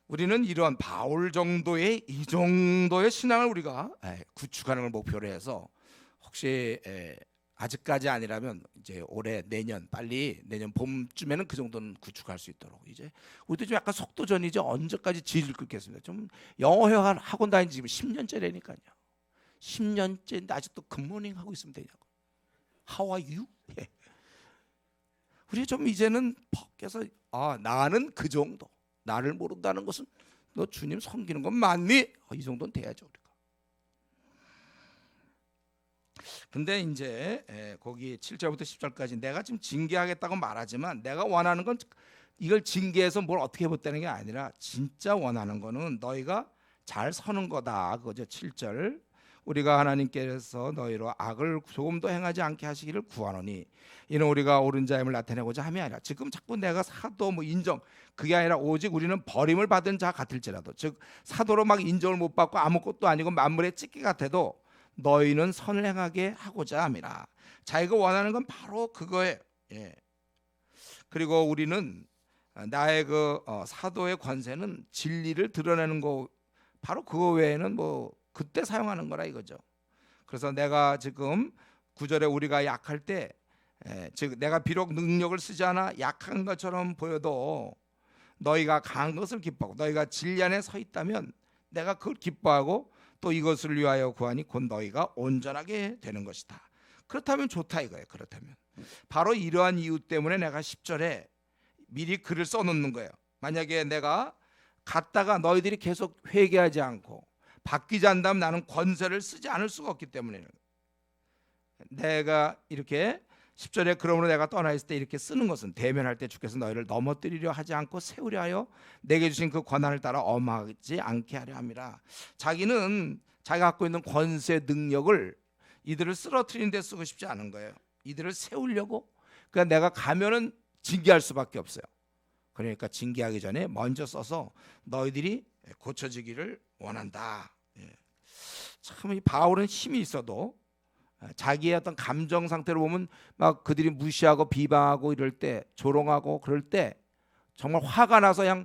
우리는 이런 바울 정도의 이 정도의 신앙을 우리가 구축하는 걸 목표로 해서, 혹시 아직까지 아니라면 이제 올해 내년 봄쯤에는 그 정도는 구축할 수 있도록, 이제 우리도 좀 약간 속도전이죠. 언제까지 질을 끓겠습니다. 좀 영어 학원 다닌 지 지금 10년째라니까요. 10년째인데 아직도 굿모닝 하고 있으면 되냐고. How are you? 우리 좀 이제는 벗겨서 나는 그 정도. 나를 모른다는 것은 너 주님 섬기는 건 맞니? 이 정도는 돼야죠 우리가. 근데 이제 거기 7절부터 10절까지 내가 지금 징계하겠다고 말하지만, 내가 원하는 건 이걸 징계해서 뭘 어떻게 해봤다는 게 아니라 진짜 원하는 거는 너희가 잘 서는 거다, 그거죠. 7절, 우리가 하나님께서 너희로 악을 조금도 행하지 않게 하시기를 구하노니 이는 우리가 옳은 자임을 나타내고자 함이 아니라. 지금 자꾸 내가 사도 뭐 인정, 그게 아니라 오직 우리는 버림을 받은 자 같을지라도, 즉 사도로 막 인정을 못 받고 아무것도 아니고 만물의 찢기 같아도 너희는 선을 행하게 하고자 함이라. 자기가 원하는 건 바로 그거예요. 그리고 우리는 나의 그 사도의 권세는 진리를 드러내는 거, 바로 그거 외에는 뭐 그때 사용하는 거라 이거죠. 그래서 내가 지금 9절에 우리가 약할 때, 즉 내가 비록 능력을 쓰지 않아 약한 것처럼 보여도 너희가 강한 것을 기뻐하고 너희가 진리 안에 서 있다면 내가 그걸 기뻐하고 또 이것을 위하여 구하니 곧 너희가 온전하게 되는 것이다. 그렇다면 좋다 이거예요. 그렇다면 바로 이러한 이유 때문에 내가 10절에 미리 글을 써놓는 거예요. 만약에 내가 갔다가 너희들이 계속 회개하지 않고 바뀌지 않다면 나는 권세를 쓰지 않을 수가 없기 때문에, 내가 이렇게 10절에 그러므로 내가 떠나 있을 때 이렇게 쓰는 것은 대면할 때 주께서 너희를 넘어뜨리려 하지 않고 세우려 하여 내게 주신 그 권한을 따라 엄하지 않게 하려 함이라. 자기는 자기가 갖고 있는 권세 능력을 이들을 쓰러뜨리는 데 쓰고 싶지 않은 거예요. 이들을 세우려고. 그러니까 내가 가면은 징계할 수밖에 없어요. 그러니까 징계하기 전에 먼저 써서 너희들이 고쳐지기를 원한다. 참 이 바울은 힘이 있어도 자기의 어떤 감정 상태로 보면 막 그들이 무시하고 비방하고 이럴 때, 조롱하고 그럴 때 정말 화가 나서 그냥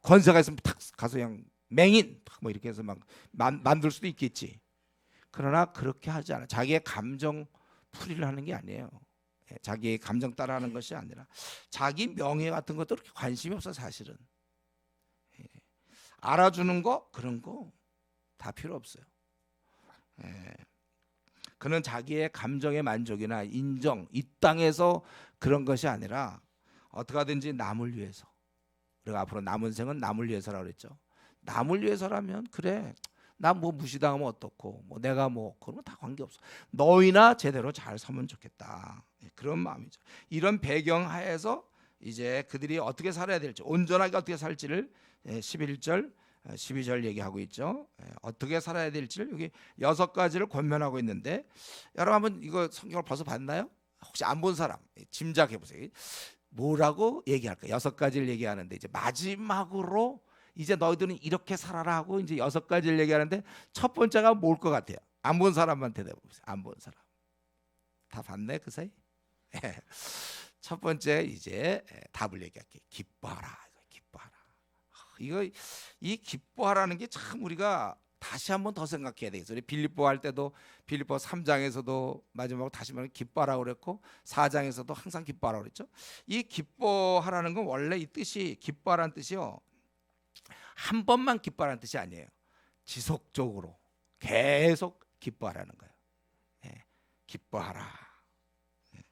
권세가 있으면 탁 가서 그냥 맹인 뭐 이렇게 해서 막 만들 수도 있겠지. 그러나 그렇게 하지 않아. 자기의 감정 풀이를 하는 게 아니에요. 자기의 감정 따라하는 것이 아니라 자기 명예 같은 것도 그렇게 관심이 없어. 사실은 알아주는 거 그런 거 다 필요 없어요. 그는 자기의 감정의 만족이나 인정, 이 땅에서 그런 것이 아니라 어떻게 하든지 남을 위해서. 우리가 앞으로 남은 생은 남을 위해서라고 그랬죠. 남을 위해서라면 그래, 나 뭐 무시당하면 어떻고, 뭐 내가 뭐 그런 거 다 관계없어. 너희나 제대로 잘 서면 좋겠다. 그런 마음이죠. 이런 배경 하에서 이제 그들이 어떻게 살아야 될지, 온전하게 어떻게 살지를 11절 12절 얘기하고 있죠. 어떻게 살아야 될지를 여기 6가지를 권면하고 있는데, 여러분 한번 이거 성경을 벌써 봤나요? 혹시 안 본 사람 짐작해 보세요. 뭐라고 얘기할까? 6가지를 얘기하는데 이제 마지막으로 이제 너희들은 이렇게 살아라 하고 이제 6가지를 얘기하는데, 첫 번째가 뭘 것 같아요? 안 본 사람만 대답해 보세요. 안 본 사람. 다 봤네 그 사이? 첫 번째 이제 답을 얘기할게요. 기뻐하라. 이거 이 기뻐하라는 게 참 우리가 다시 한번 더 생각해야 되겠어요. 우리 빌립보 할 때도 빌립보 3장에서도 마지막으로 다시 말하면 기뻐하라고 그랬고 4장에서도 항상 기뻐하라고 그랬죠. 이 기뻐하라는 건 원래 이 뜻이 기뻐하라는 뜻이요. 한 번만 기뻐하라는 뜻이 아니에요. 지속적으로 계속 기뻐하라는 거예요. 예, 기뻐하라. 예.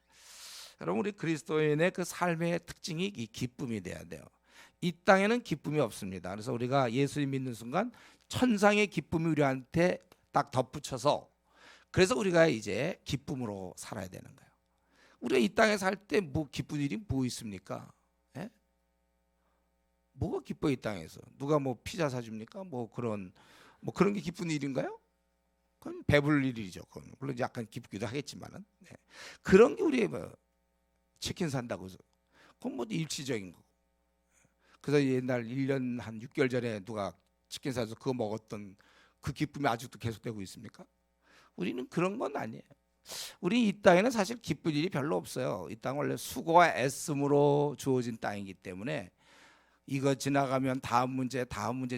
여러분 우리 그리스도인의 그 삶의 특징이 이 기쁨이 돼야 돼요. 이 땅에는 기쁨이 없습니다. 그래서 우리가 예수님 믿는 순간 천상의 기쁨이 우리한테 딱 덧붙여서 그래서 우리가 이제 기쁨으로 살아야 되는 거예요. 우리가 이 땅에 살 때 뭐 기쁜 일이 뭐 있습니까? 예? 뭐가 기뻐 이 땅에서? 누가 뭐 피자 사줍니까? 뭐 그런 게 기쁜 일인가요? 그건 배부를 일이죠. 그건 물론 약간 기쁘기도 하겠지만은 그런 게 우리의 뭐 치킨 산다고 해서 그건 뭐 일시적인 거. 그래서 옛날 1년 한 6개월 전에 누가 치킨 사서 그거 먹었던 그 기쁨이 아직도 계속되고 있습니까? 우리는 그런 건 아니에요. 우리 이 땅에는 사실 기쁜 일이 별로 없어요. 이 땅은 원래 수고와 애씀으로 주어진 땅이기 때문에 이거 지나가면 다음 문제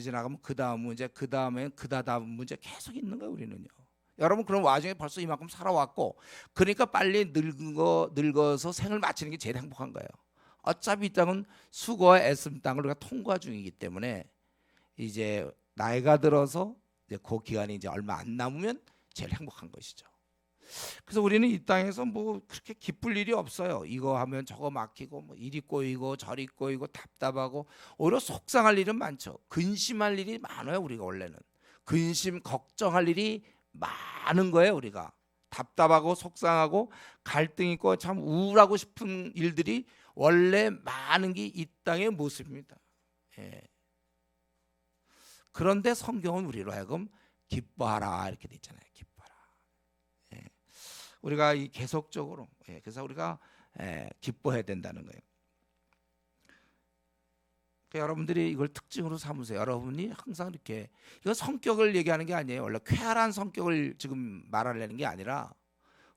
지나가면 그 다음 문제, 그 다음에 다음 문제 계속 있는 거예요. 우리는요. 여러분 그런 와중에 벌써 이만큼 살아왔고 그러니까 빨리 늙어서 생을 마치는 게 제일 행복한 거예요. 어차피 이 땅은 수고와 애씀 땅을 우리가 통과 중이기 때문에 이제 나이가 들어서 이제 그 기간이 이제 얼마 안 남으면 제일 행복한 것이죠. 그래서 우리는 이 땅에서 뭐 그렇게 기쁠 일이 없어요. 이거 하면 저거 막히고 뭐 이리 꼬이고 저리 꼬이고 답답하고 오히려 속상할 일은 많죠. 근심할 일이 많아요. 우리가 원래는 근심 걱정할 일이 많은 거예요. 우리가 답답하고 속상하고 갈등 있고 참 우울하고 싶은 일들이 원래 많은 게 이 땅의 모습입니다. 예. 그런데 성경은 우리로 하여금 기뻐하라 이렇게 돼 있잖아요. 기뻐하라. 예. 우리가 이 계속적으로 그래서 우리가 기뻐해야 된다는 거예요. 그러니까 여러분들이 이걸 특징으로 삼으세요. 여러분이 항상 이렇게 이거 성격을 얘기하는 게 아니에요. 원래 쾌활한 성격을 지금 말하려는 게 아니라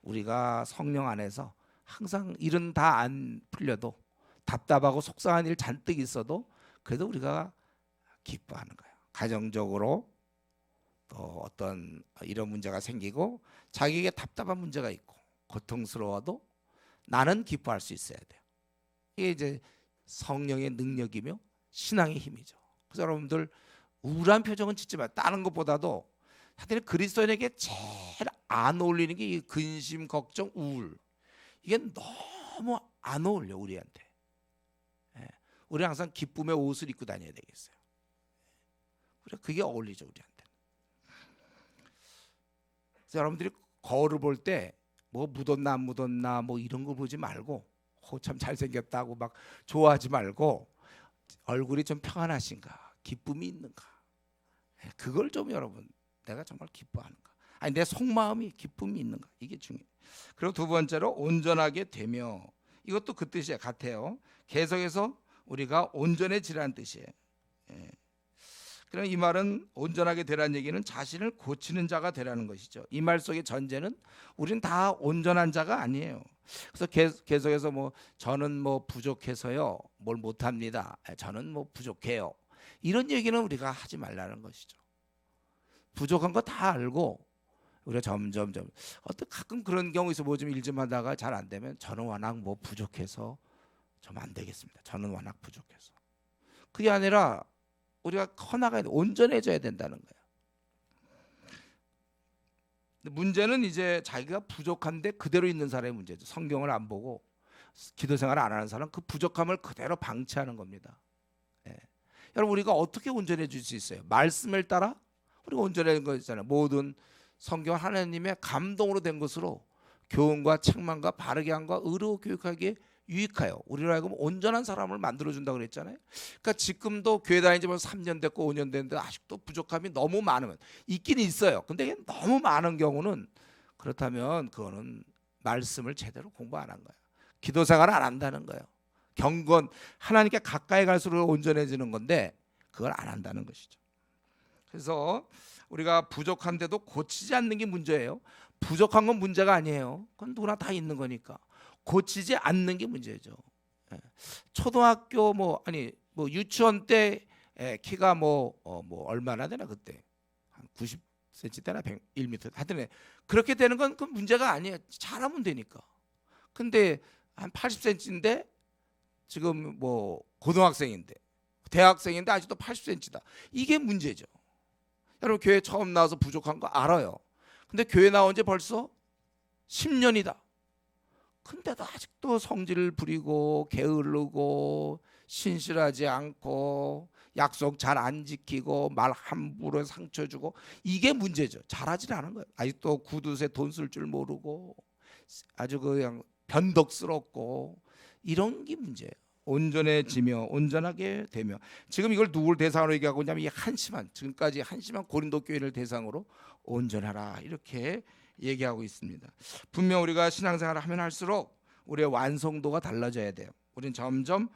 우리가 성령 안에서 항상 일은 다 안 풀려도 답답하고 속상한 일 잔뜩 있어도 그래도 우리가 기뻐하는 거예요. 가정적으로 또 어떤 이런 문제가 생기고 자기에게 답답한 문제가 있고 고통스러워도 나는 기뻐할 수 있어야 돼요. 이게 이제 성령의 능력이며 신앙의 힘이죠. 그래서 여러분들 우울한 표정은 짓지 마요. 다른 것보다도 하여튼 그리스도인에게 제일 안 어울리는 게 이 근심, 걱정, 우울. 이게 너무 안 어울려 우리한테. 우리 항상 기쁨의 옷을 입고 다녀야 되겠어요. 그게 어울리죠 우리한테. 그래서 여러분들이 거울을 볼 때 뭐 묻었나 안 묻었나 뭐 이런 거 보지 말고 참 잘생겼다고 막 좋아하지 말고 얼굴이 좀 평안하신가, 기쁨이 있는가, 그걸 좀 여러분 내가 정말 기뻐하는가, 아니 내 속마음이 기쁨이 있는가, 이게 중요해요. 그리고 두 번째로 온전하게 되며, 이것도 그 뜻이 같아요. 계속해서 우리가 온전해지라는 뜻이에요. 그럼 이 말은 온전하게 되라는 얘기는 자신을 고치는 자가 되라는 것이죠. 이 말 속의 전제는 우리는 다 온전한 자가 아니에요. 그래서 계속해서 뭐 저는 뭐 부족해서요 뭘 못합니다, 저는 뭐 부족해요, 이런 얘기는 우리가 하지 말라는 것이죠. 부족한 거 다 알고 우리가 점점 어떤 가끔 그런 경우 있어. 뭐 좀 일 좀 하다가 잘 안 되면 저는 워낙 뭐 부족해서 좀 안 되겠습니다, 저는 워낙 부족해서. 그게 아니라 우리가 커나가야 돼. 온전해져야 된다는 거예요. 문제는 이제 자기가 부족한데 그대로 있는 사람의 문제죠. 성경을 안 보고 기도 생활을 안 하는 사람, 그 부족함을 그대로 방치하는 겁니다. 여러분 우리가 어떻게 온전해질 수 있어요? 말씀을 따라 우리가 온전해진 거 있잖아요. 모든 성경 하나님의 감동으로 된 것으로 교훈과 책망과 바르게 함과 의로 교육하기에 유익하여 우리로 하여금 온전한 사람을 만들어준다고 그랬잖아요. 그러니까 지금도 교회 다닌 지 벌써 3년 됐고 5년 됐는데 아직도 부족함이 너무 많으면, 있긴 있어요. 근데 너무 많은 경우는, 그렇다면 그거는 말씀을 제대로 공부 안 한 거예요. 기도 생활을 안 한다는 거예요. 경건, 하나님께 가까이 갈수록 온전해지는 건데 그걸 안 한다는 것이죠. 그래서 우리가 부족한데도 고치지 않는 게 문제예요. 부족한 건 문제가 아니에요. 그건 누구나 다 있는 거니까. 고치지 않는 게 문제죠. 초등학교 유치원 때 키가 뭐 얼마나 되나, 그때 한 90cm대나 101m 하여튼 그렇게 되는 건 그 문제가 아니에요. 잘하면 되니까. 근데 한 80cm인데 지금 뭐 고등학생인데 대학생인데 아직도 80cm다. 이게 문제죠. 여러분 교회 처음 나와서 부족한 거 알아요. 근데 교회 나온 지 벌써 10년이다. 근데도 아직도 성질을 부리고 게으르고 신실하지 않고 약속 잘 안 지키고 말 함부로 상처 주고 이게 문제죠. 잘하지 않은 거예요. 아직도 구두쇠 돈 쓸 줄 모르고 아주 그냥 변덕스럽고 이런 게 문제예요. 온전해지며 온전하게 되며 지금 이걸 누굴 대상으로 얘기하고 있냐면 이 한심한 지금까지 한심한 고린도 교회를 대상으로 온전하라 이렇게 얘기하고 있습니다. 분명 우리가 신앙생활을 하면 할수록 우리의 완성도가 달라져야 돼요. 우리는 점점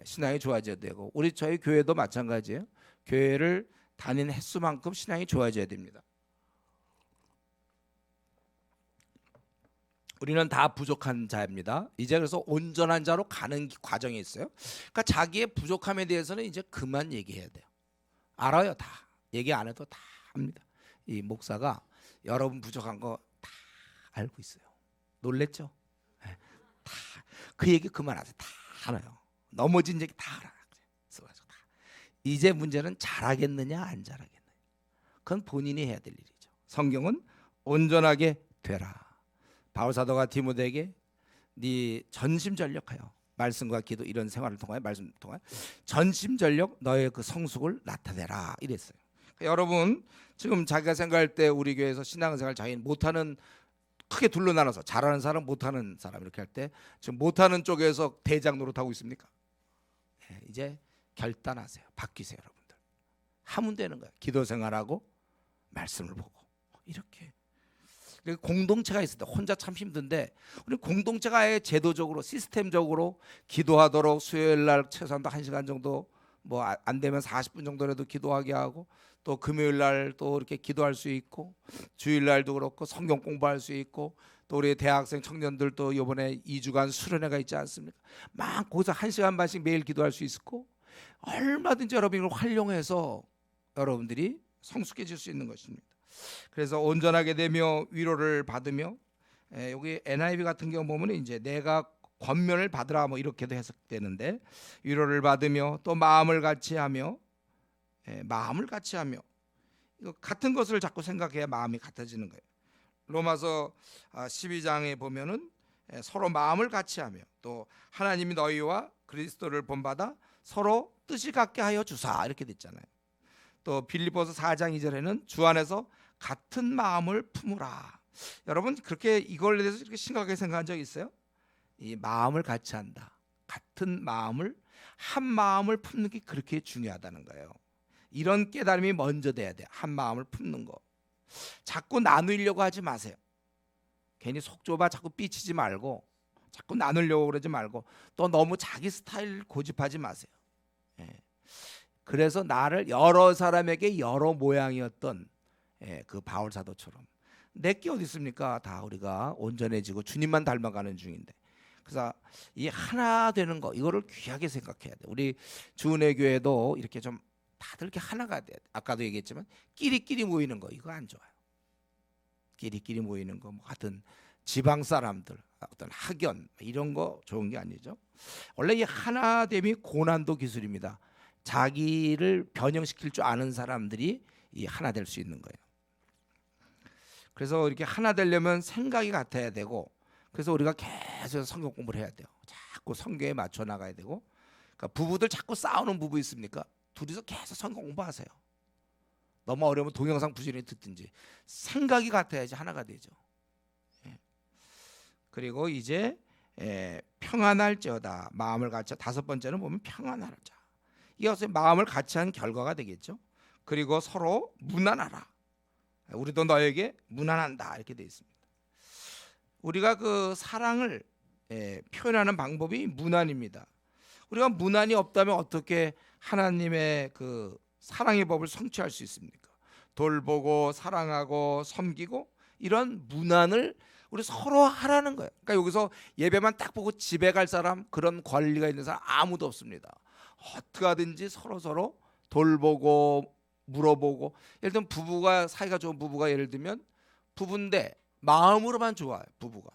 신앙이 좋아져야 되고 우리 저희 교회도 마찬가지예요. 교회를 다니는 횟수만큼 신앙이 좋아져야 됩니다. 우리는 다 부족한 자입니다. 이제 그래서 온전한 자로 가는 과정이 있어요. 그러니까 자기의 부족함에 대해서는 이제 그만 얘기해야 돼요. 알아요, 다. 얘기 안 해도 다 합니다. 이 목사가 여러분 부족한 거 다 알고 있어요. 놀랬죠? 다 그 얘기 그만하세요. 다 알아요. 넘어진 얘기 다 알아요. 이제 문제는 잘하겠느냐 안 잘하겠느냐. 그건 본인이 해야 될 일이죠. 성경은 온전하게 되라. 바울 사도가 디모데에게 네 전심전력하여 말씀과 기도 이런 생활을 통하여 말씀 통하여 전심전력 너의 그 성숙을 나타내라 이랬어요. 그러니까 여러분 지금 자기가 생각할 때 우리 교회에서 신앙생활 자기는 못하는 크게 둘로 나눠서 잘하는 사람 못하는 사람 이렇게 할 때 지금 못하는 쪽에서 대장 노릇하고 있습니까? 네, 이제 결단하세요. 바뀌세요 여러분들. 하면 되는 거예요. 기도 생활하고 말씀을 보고 이렇게 공동체가 있을 때 혼자 참 힘든데 우리 공동체가 아예 제도적으로 시스템적으로 기도하도록 수요일 날 최소한도 1시간 정도 뭐 안 되면 40분 정도라도 기도하게 하고 또 금요일 날 또 이렇게 기도할 수 있고 주일 날도 그렇고 성경 공부할 수 있고 또 우리 대학생 청년들도 이번에 2주간 수련회가 있지 않습니까? 막 거기서 1시간 반씩 매일 기도할 수 있고 얼마든지 여러분이 활용해서 여러분들이 성숙해질 수 있는 것입니다. 그래서 온전하게 되며 위로를 받으며 여기 NIV 같은 경우 보면 이제 내가 권면을 받으라 뭐 이렇게도 해석되는데 위로를 받으며 또 마음을 같이하며 마음을 같이하며 이거 같은 것을 자꾸 생각해야 마음이 같아지는 거예요. 로마서 12장에 보면은 서로 마음을 같이하며 또 하나님이 너희와 그리스도를 본받아 서로 뜻이 같게 하여 주사 이렇게 됐잖아요. 또 빌립보서 4장 2절에는 주 안에서 같은 마음을 품으라. 여러분 그렇게 이걸 대해서 이렇게 심각하게 생각한 적 있어요? 이 마음을 같이 한다. 같은 마음을 한 마음을 품는 게 그렇게 중요하다는 거예요. 이런 깨달음이 먼저 돼야 돼요. 한 마음을 품는 거. 자꾸 나누려고 하지 마세요. 괜히 속 좁아 자꾸 삐치지 말고 자꾸 나누려고 그러지 말고 또 너무 자기 스타일 고집하지 마세요. 그래서 나를 여러 사람에게 여러 모양이었던 그 바울 사도처럼 내게 어디 있습니까? 다 우리가 온전해지고 주님만 닮아가는 중인데 그래서 이 하나 되는 거 이거를 귀하게 생각해야 돼. 우리 주은혜 교회도 이렇게 좀 다들 이렇게 하나가 돼. 아까도 얘기했지만 끼리끼리 모이는 거 이거 안 좋아요. 끼리끼리 모이는 거 뭐 같은 지방 사람들 어떤 학연 이런 거 좋은 게 아니죠. 원래 이 하나됨이 고난도 기술입니다. 자기를 변형시킬 줄 아는 사람들이 이 하나 될 수 있는 거예요. 그래서 이렇게 하나 되려면 생각이 같아야 되고 그래서 우리가 계속 성경 공부를 해야 돼요. 자꾸 성경에 맞춰 나가야 되고 그러니까 부부들 자꾸 싸우는 부부 있습니까? 둘이서 계속 성경 공부하세요. 너무 어려우면 동영상 부지런히 듣든지 생각이 같아야지 하나가 되죠. 그리고 이제 평안할지어다 마음을 같이 다섯 번째는 보면 평안하자. 이것은 마음을 같이 한 결과가 되겠죠. 그리고 서로 무난하라. 우리도 너에게 무난한다 이렇게 되어 있습니다. 우리가 그 사랑을 표현하는 방법이 무난입니다. 우리가 무난이 없다면 어떻게 하나님의 그 사랑의 법을 성취할 수 있습니까? 돌보고 사랑하고 섬기고 이런 무난을 우리 서로 하라는 거예요. 그러니까 여기서 예배만 딱 보고 집에 갈 사람 그런 권리가 있는 사람 아무도 없습니다. 어떻게 하든지 서로 돌보고 물어보고, 예를 들면 부부가 사이가 좋은 부부가 예를 들면 부부인데 마음으로만 좋아요, 부부가.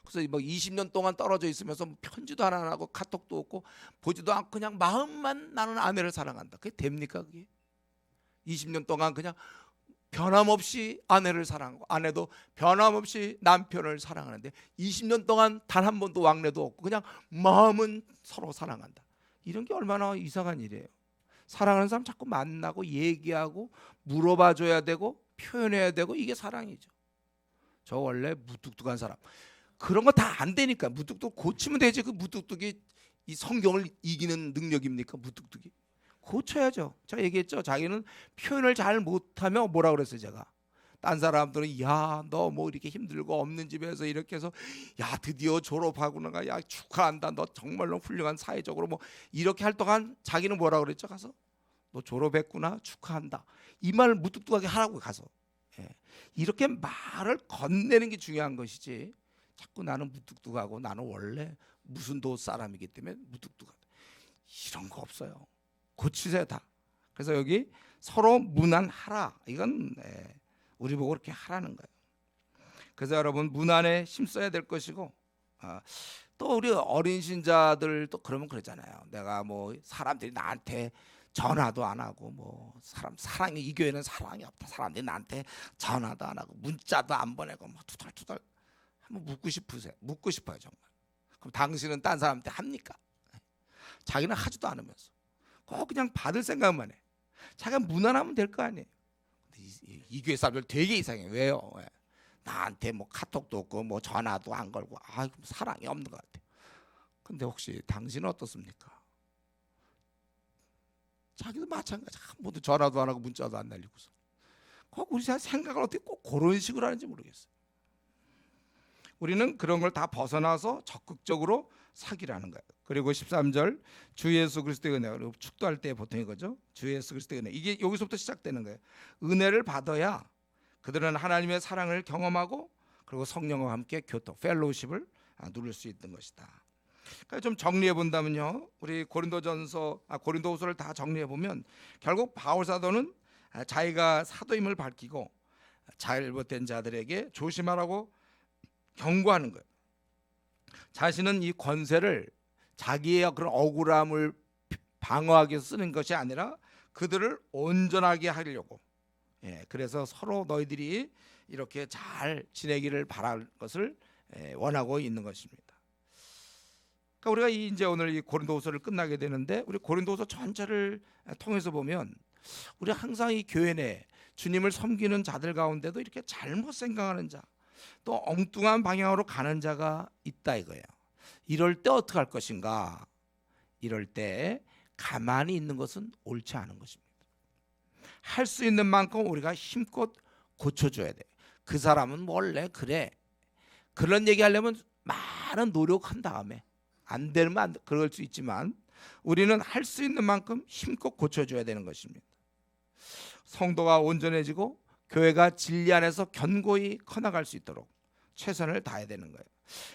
그래서 뭐 20년 동안 떨어져 있으면서 편지도 하나 안 하고 카톡도 없고 보지도 않고 그냥 마음만 나는 아내를 사랑한다. 그게 됩니까 그게? 20년 동안 그냥 변함없이 아내를 사랑하고 아내도 변함없이 남편을 사랑하는데 20년 동안 단 한 번도 왕래도 없고 그냥 마음은 서로 사랑한다. 이런 게 얼마나 이상한 일이에요. 사랑하는 사람 자꾸 만나고 얘기하고 물어봐 줘야 되고 표현해야 되고, 이게 사랑이죠. 저 원래 무뚝뚝한 사람, 그런 거 다 안 되니까 무뚝뚝 고치면 되지. 그 무뚝뚝이 이 성경을 이기는 능력입니까? 무뚝뚝이 고쳐야죠. 제가 얘기했죠. 자기는 표현을 잘 못하면 뭐라 그랬어요 제가. 딴 사람들은 야 너 뭐 이렇게 힘들고 없는 집에서 이렇게 해서 야 드디어 졸업하구나, 야 축하한다, 너 정말로 훌륭한 사회적으로 뭐 이렇게 할 동안 자기는 뭐라 그랬죠? 가서 너 졸업했구나 축하한다, 이 말을 무뚝뚝하게 하라고 가서. 예. 이렇게 말을 건네는 게 중요한 것이지, 자꾸 나는 무뚝뚝하고 나는 원래 무슨 도 사람이기 때문에 무뚝뚝하다, 이런 거 없어요. 고치세요 다. 그래서 여기 서로 무난하라, 이건 우리 보고 그렇게 하라는 거예요. 그래서 여러분 무난에 힘써야 될 것이고, 또 우리 어린 신자들도 그러면 그러잖아요. 내가 뭐 사람들이 나한테 전화도 안 하고 뭐 사랑이, 이 교회는 사랑이 없다, 사람들이 나한테 전화도 안 하고 문자도 안 보내고 뭐 투덜투덜, 한번 묻고 싶으세요? 묻고 싶어요 정말. 그럼 당신은 딴 사람한테 합니까? 자기는 하지도 않으면서 꼭 그냥 받을 생각만 해. 자기가 무난하면 될 거 아니에요. 이 교회 사람들 되게 이상해. 왜요? 나한테 뭐 카톡도 없고 뭐 전화도 안 걸고 사랑이 없는 것 같아요. 근데 혹시 당신은 어떻습니까? 자기도 마찬가지. 한 번도 전화도 안 하고 문자도 안 날리고서 꼭 우리 생각을 어떻게 꼭 그런 식으로 하는지 모르겠어요. 우리는 그런 걸 다 벗어나서 적극적으로 사귀라는 거예요. 그리고 13절 주 예수 그리스도의 은혜, 그리고 축도할 때 보통 이거죠. 주 예수 그리스도의 은혜, 이게 여기서부터 시작되는 거예요. 은혜를 받아야 그들은 하나님의 사랑을 경험하고 그리고 성령과 함께 교통, 펠로우십을 누릴 수 있는 것이다. 그러니까 좀 정리해 본다면요, 우리 고린도후서를 다 정리해 보면 결국 바울 사도는 자기가 사도임을 밝히고 잘못된 자들에게 조심하라고 경고하는 거예요. 자신은 이 권세를 자기의 그런 억울함을 방어하기 위해서 쓰는 것이 아니라 그들을 온전하게 하려고, 그래서 서로 너희들이 이렇게 잘 지내기를 바랄 것을 원하고 있는 것입니다. 그러니까 우리가 이제 오늘 이 고린도후서를 끝나게 되는데, 우리 고린도후서 전체를 통해서 보면 우리 항상 이 교회 내 주님을 섬기는 자들 가운데도 이렇게 잘못 생각하는 자, 또 엉뚱한 방향으로 가는 자가 있다 이거예요. 이럴 때 어떻게 할 것인가? 이럴 때 가만히 있는 것은 옳지 않은 것입니다. 할 수 있는 만큼 우리가 힘껏 고쳐줘야 돼. 그 사람은 원래 그래, 그런 얘기하려면 많은 노력한 다음에 안 되면 그럴 수 있지만 우리는 할 수 있는 만큼 힘껏 고쳐줘야 되는 것입니다. 성도가 온전해지고 교회가 진리 안에서 견고히 커나갈 수 있도록 최선을 다해야 되는 거예요.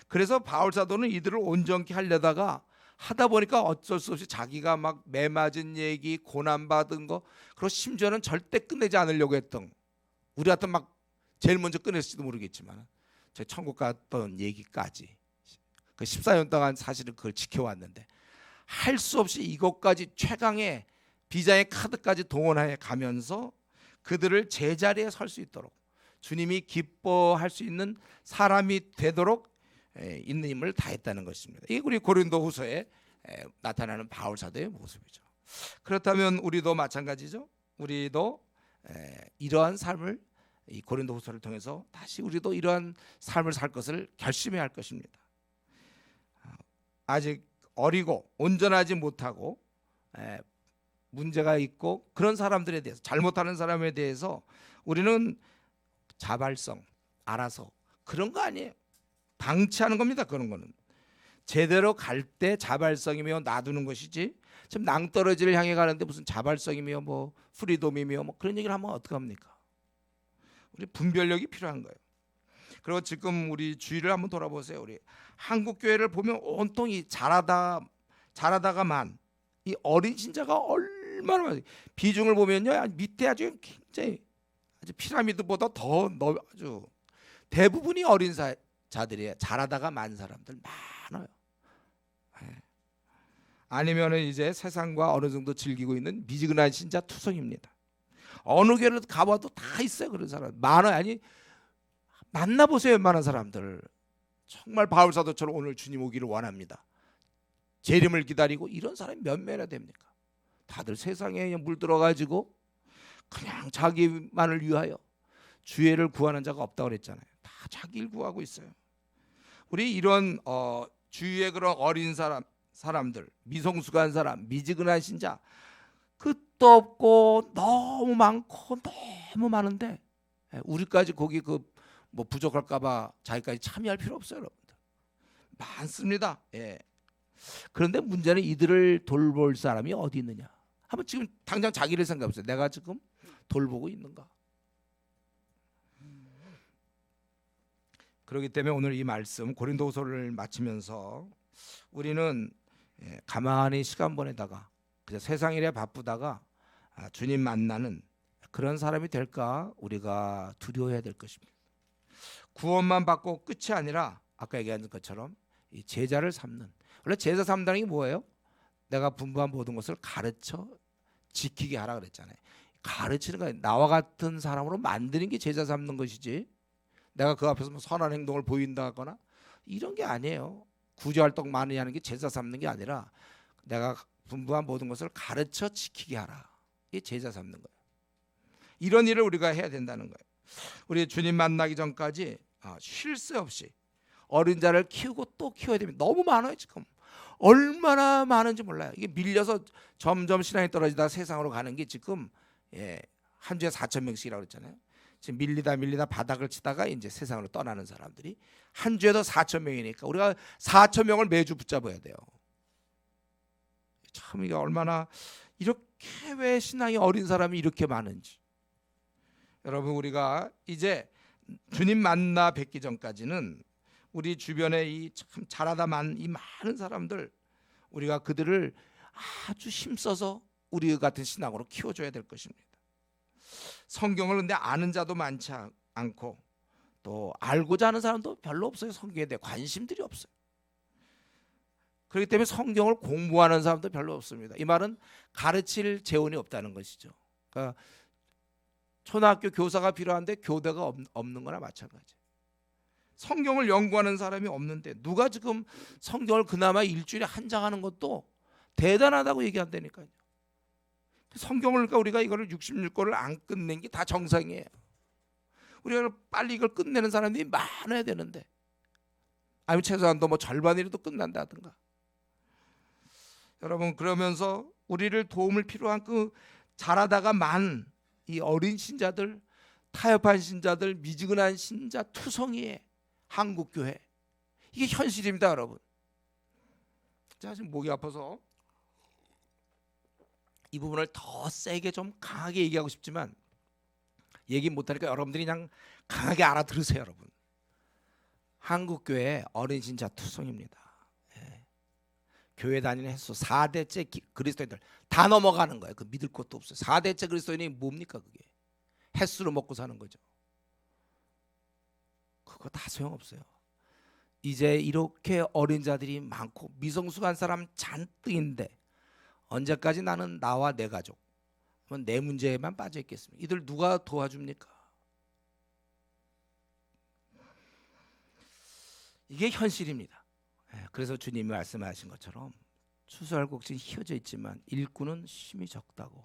그래서 바울 사도는 이들을 온전케 하려다가 하다 보니까 어쩔 수 없이 자기가 막 매맞은 얘기, 고난받은 거, 그리고 심지어는 절대 끝내지 않으려고 했던, 우리 같은 막 제일 먼저 끝냈을지도 모르겠지만 제 천국 갔던 얘기까지 그 14년 동안 사실은 그걸 지켜왔는데 할 수 없이 이것까지 최강의 비자의 카드까지 동원해 가면서 그들을 제자리에 설 수 있도록 주님이 기뻐할 수 있는 사람이 되도록 있는 힘을 다했다는 것입니다. 이게 우리 고린도후서에 나타나는 바울 사도의 모습이죠. 그렇다면 우리도 마찬가지죠. 우리도 이러한 삶을, 이 고린도후서를 통해서 다시 우리도 이러한 삶을 살 것을 결심해야 할 것입니다. 아직 어리고 온전하지 못하고 문제가 있고 그런 사람들에 대해서, 잘못하는 사람에 대해서 우리는 자발성, 알아서 그런 거 아니에요. 방치하는 겁니다. 그런 거는 제대로 갈 때 자발성이며 놔두는 것이지, 지금 낭떠러지를 향해 가는데 무슨 자발성이며 뭐 프리돔이며 뭐 그런 얘기를 하면 어떡합니까? 우리 분별력이 필요한 거예요. 그리고 지금 우리 주위를 한번 돌아보세요. 우리 한국 교회를 보면 온통 이 잘하다가만, 이 어린 신자가 얼마나 많아요. 비중을 보면요, 밑에 아주 굉장히 아주 피라미드보다 더 아주 대부분이 어린 자들이에요. 잘하다가 만 사람들 많아요. 아니면은 이제 세상과 어느 정도 즐기고 있는 미지근한 신자 투성입니다. 어느 교회를 가봐도 다 있어요. 그런 사람 많아요. 아니 만나보세요. 웬만한 사람들 정말 바울사도처럼 오늘 주님 오기를 원합니다. 재림을 기다리고 이런 사람이 몇 명이나 됩니까? 다들 세상에 물들어가지고 그냥 자기만을 위하여 주애를 구하는 자가 없다고 그랬잖아요. 다 자기를 구하고 있어요. 우리 이런 주위에 그런 어린 사람들, 미성숙한 사람, 미지근한 신자 끝도 없고 너무 많고 너무 많은데 우리까지 거기 뭐 부족할까봐 자기까지 참여할 필요 없어요, 여러분들. 많습니다. 예. 그런데 문제는 이들을 돌볼 사람이 어디 있느냐? 한번 지금 당장 자기를 생각해 보세요. 내가 지금 돌보고 있는가? 그렇기 때문에 오늘 이 말씀 고린도후서를 마치면서 우리는 가만히 시간 보내다가 그냥 세상 일에 바쁘다가 주님 만나는 그런 사람이 될까 우리가 두려워해야 될 것입니다. 구원만 받고 끝이 아니라 아까 얘기한 것처럼 이 제자를 삼는, 원래 제자 삼다는 게 뭐예요? 내가 분부한 모든 것을 가르쳐 지키게 하라 그랬잖아요. 가르치는 거 나와 같은 사람으로 만드는 게 제자 삼는 것이지, 내가 그 앞에서 뭐 선한 행동을 보인다거나 이런 게 아니에요. 구제활동 많이 하는 게 제자 삼는 게 아니라 내가 분부한 모든 것을 가르쳐 지키게 하라. 이게 제자 삼는 거예요. 이런 일을 우리가 해야 된다는 거예요. 우리 주님 만나기 전까지 쉴 새 없이 어린 자를 키우고 또 키워야 됩니다. 너무 많아요. 지금 얼마나 많은지 몰라요. 이게 밀려서 점점 신앙이 떨어지다 세상으로 가는 게 지금 한 주에 4,000명씩이라고 그랬잖아요. 지금 밀리다 바닥을 치다가 이제 세상으로 떠나는 사람들이 한 주에도 4,000명이니까 우리가 4,000명을 매주 붙잡아야 돼요. 참 이게 얼마나 이렇게 왜 신앙이 어린 사람이 이렇게 많은지. 여러분 우리가 이제 주님 만나 뵙기 전까지는 우리 주변에 이 참 잘하다 이 많은 사람들 우리가 그들을 아주 힘써서 우리 같은 신앙으로 키워줘야 될 것입니다. 성경을 근데 아는 자도 많지 않고 또 알고자 하는 사람도 별로 없어요. 성경에 대해 관심들이 없어요. 그렇기 때문에 성경을 공부하는 사람도 별로 없습니다. 이 말은 가르칠 재원이 없다는 것이죠. 그러니까 초등학교 교사가 필요한데 교대가 없는 거나 마찬가지예요. 성경을 연구하는 사람이 없는데 누가 지금 성경을 그나마 일주일에 한 장 하는 것도 대단하다고 얘기한다니까요. 성경을 그러니까 우리가 이거를 66권을 안 끝낸 게 다 정상이에요. 우리가 빨리 이걸 끝내는 사람들이 많아야 되는데, 아니면 최소한도 뭐 절반이라도 끝난다든가. 여러분 그러면서 우리를 도움을 필요한 그 잘하다가 만 이 어린 신자들, 타협한 신자들, 미지근한 신자 투성이의 한국교회, 이게 현실입니다, 여러분. 제가 지금 목이 아파서 이 부분을 더 세게 좀 강하게 얘기하고 싶지만 얘기 못하니까 여러분들이 그냥 강하게 알아들으세요. 여러분, 한국교회 어린 신자 투성입니다. 교회 다니는 횟수 4대째 그리스도인들 다 넘어가는 거예요. 그 믿을 것도 없어요. 4대째 그리스도인이 뭡니까? 그게 횟수로 먹고 사는 거죠. 그거 다 소용없어요. 이제 이렇게 어린 자들이 많고 미성숙한 사람 잔뜩인데 언제까지 나는 나와 내 가족 내 문제에만 빠져 있겠습니까? 이들 누가 도와줍니까? 이게 현실입니다. 그래서 주님이 말씀하신 것처럼 추수할곡식이 휘어져 있지만 일꾼은 심히 적다고.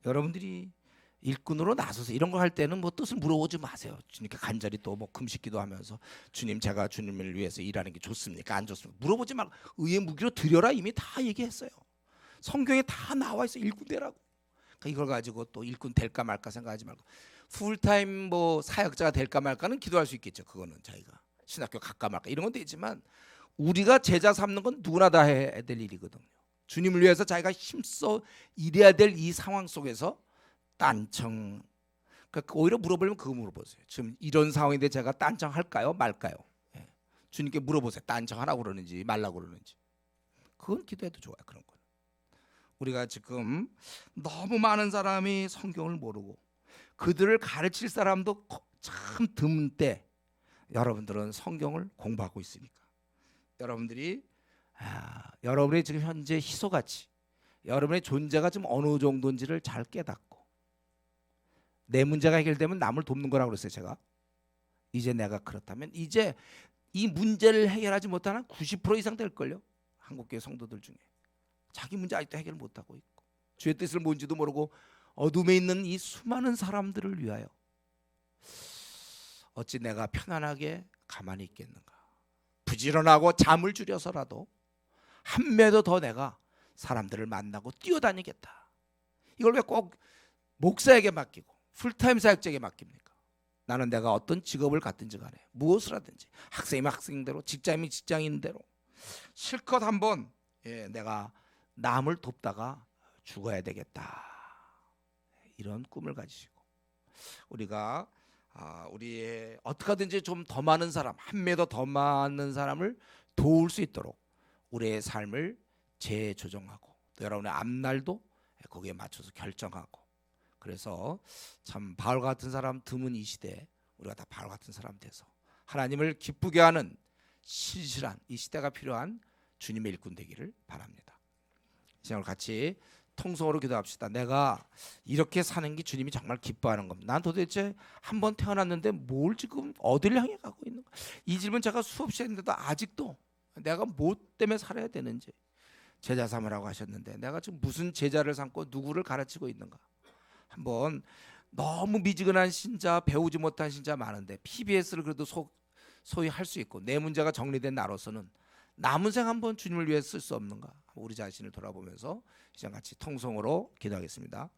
여러분들이 일꾼으로 나서서 이런 거 할 때는 뭐 뜻을 물어보지 마세요. 주님께 간절히 또 뭐 금식기도 하면서 주님 제가 주님을 위해서 일하는 게 좋습니까? 안 좋습니까? 물어보지 말고 의의 무기로 드려라. 이미 다 얘기했어요. 성경에 다 나와 있어. 일꾼 되라고. 그러니까 이걸 가지고 또 일꾼 될까 말까 생각하지 말고 풀타임 뭐 사역자가 될까 말까는 기도할 수 있겠죠. 그거는 자기가 신학교 갈까 말까 이런 건 되지만 우리가 제자 삼는 건 누구나 다 해야 될 일이거든요. 주님을 위해서 자기가 힘써 일해야 될 이 상황 속에서 딴청, 그러니까 오히려 물어보려면 그거 물어보세요. 지금 이런 상황인데 제가 딴청할까요 말까요? 주님께 물어보세요. 딴청하라고 그러는지 말라고 그러는지. 그건 기도해도 좋아요. 그런 건 우리가 지금 너무 많은 사람이 성경을 모르고 그들을 가르칠 사람도 참 드문 때 여러분들은 성경을 공부하고 있으니까 여러분들이 여러분의 지금 현재 희소가치, 여러분의 존재가 지금 어느 정도인지를 잘 깨닫고 내 문제가 해결되면 남을 돕는 거라고 그랬어요. 제가 이제 내가 그렇다면 이제 이 문제를 해결하지 못하는 90% 이상 될걸요. 한국교회 성도들 중에 자기 문제 아직도 해결 못하고 있고 주의 뜻을 뭔지도 모르고 어둠에 있는 이 수많은 사람들을 위하여 어찌 내가 편안하게 가만히 있겠는가. 부지런하고 잠을 줄여서라도 한 매도 더 내가 사람들을 만나고 뛰어다니겠다. 이걸 왜 꼭 목사에게 맡기고 풀타임 사역자에게 맡깁니까? 나는 내가 어떤 직업을 갖든지 간에 무엇을 하든지 학생이면 학생대로 직장이면 직장인대로 실컷 한번 내가 남을 돕다가 죽어야 되겠다. 이런 꿈을 가지시고 우리가 우리의 어떻게 하든지 좀 더 많은 사람, 한 매도 더 많은 사람을 도울 수 있도록 우리의 삶을 재조정하고 또 여러분의 앞날도 거기에 맞춰서 결정하고 그래서 참 바울 같은 사람 드문 이 시대에 우리가 다 바울 같은 사람 돼서 하나님을 기쁘게 하는 신실한 이 시대가 필요한 주님의 일꾼 되기를 바랍니다. 이 시간을 같이 통성으로 기도합시다. 내가 이렇게 사는 게 주님이 정말 기뻐하는 겁니다. 난 도대체 한 번 태어났는데 뭘 지금 어디를 향해 가고 있는 거야? 이 질문 제가 수없이 했는데도 아직도 내가 뭐 때문에 살아야 되는지 제자 삼으라고 하셨는데 내가 지금 무슨 제자를 삼고 누구를 가르치고 있는가? 한번 너무 미지근한 신자 배우지 못한 신자 많은데 PBS를 그래도 소위 할 수 있고 내 문제가 정리된 나로서는 남은 생 한번 주님을 위해 쓸 수 없는가? 우리 자신을 돌아보면서 이제 같이 통성으로 기도하겠습니다.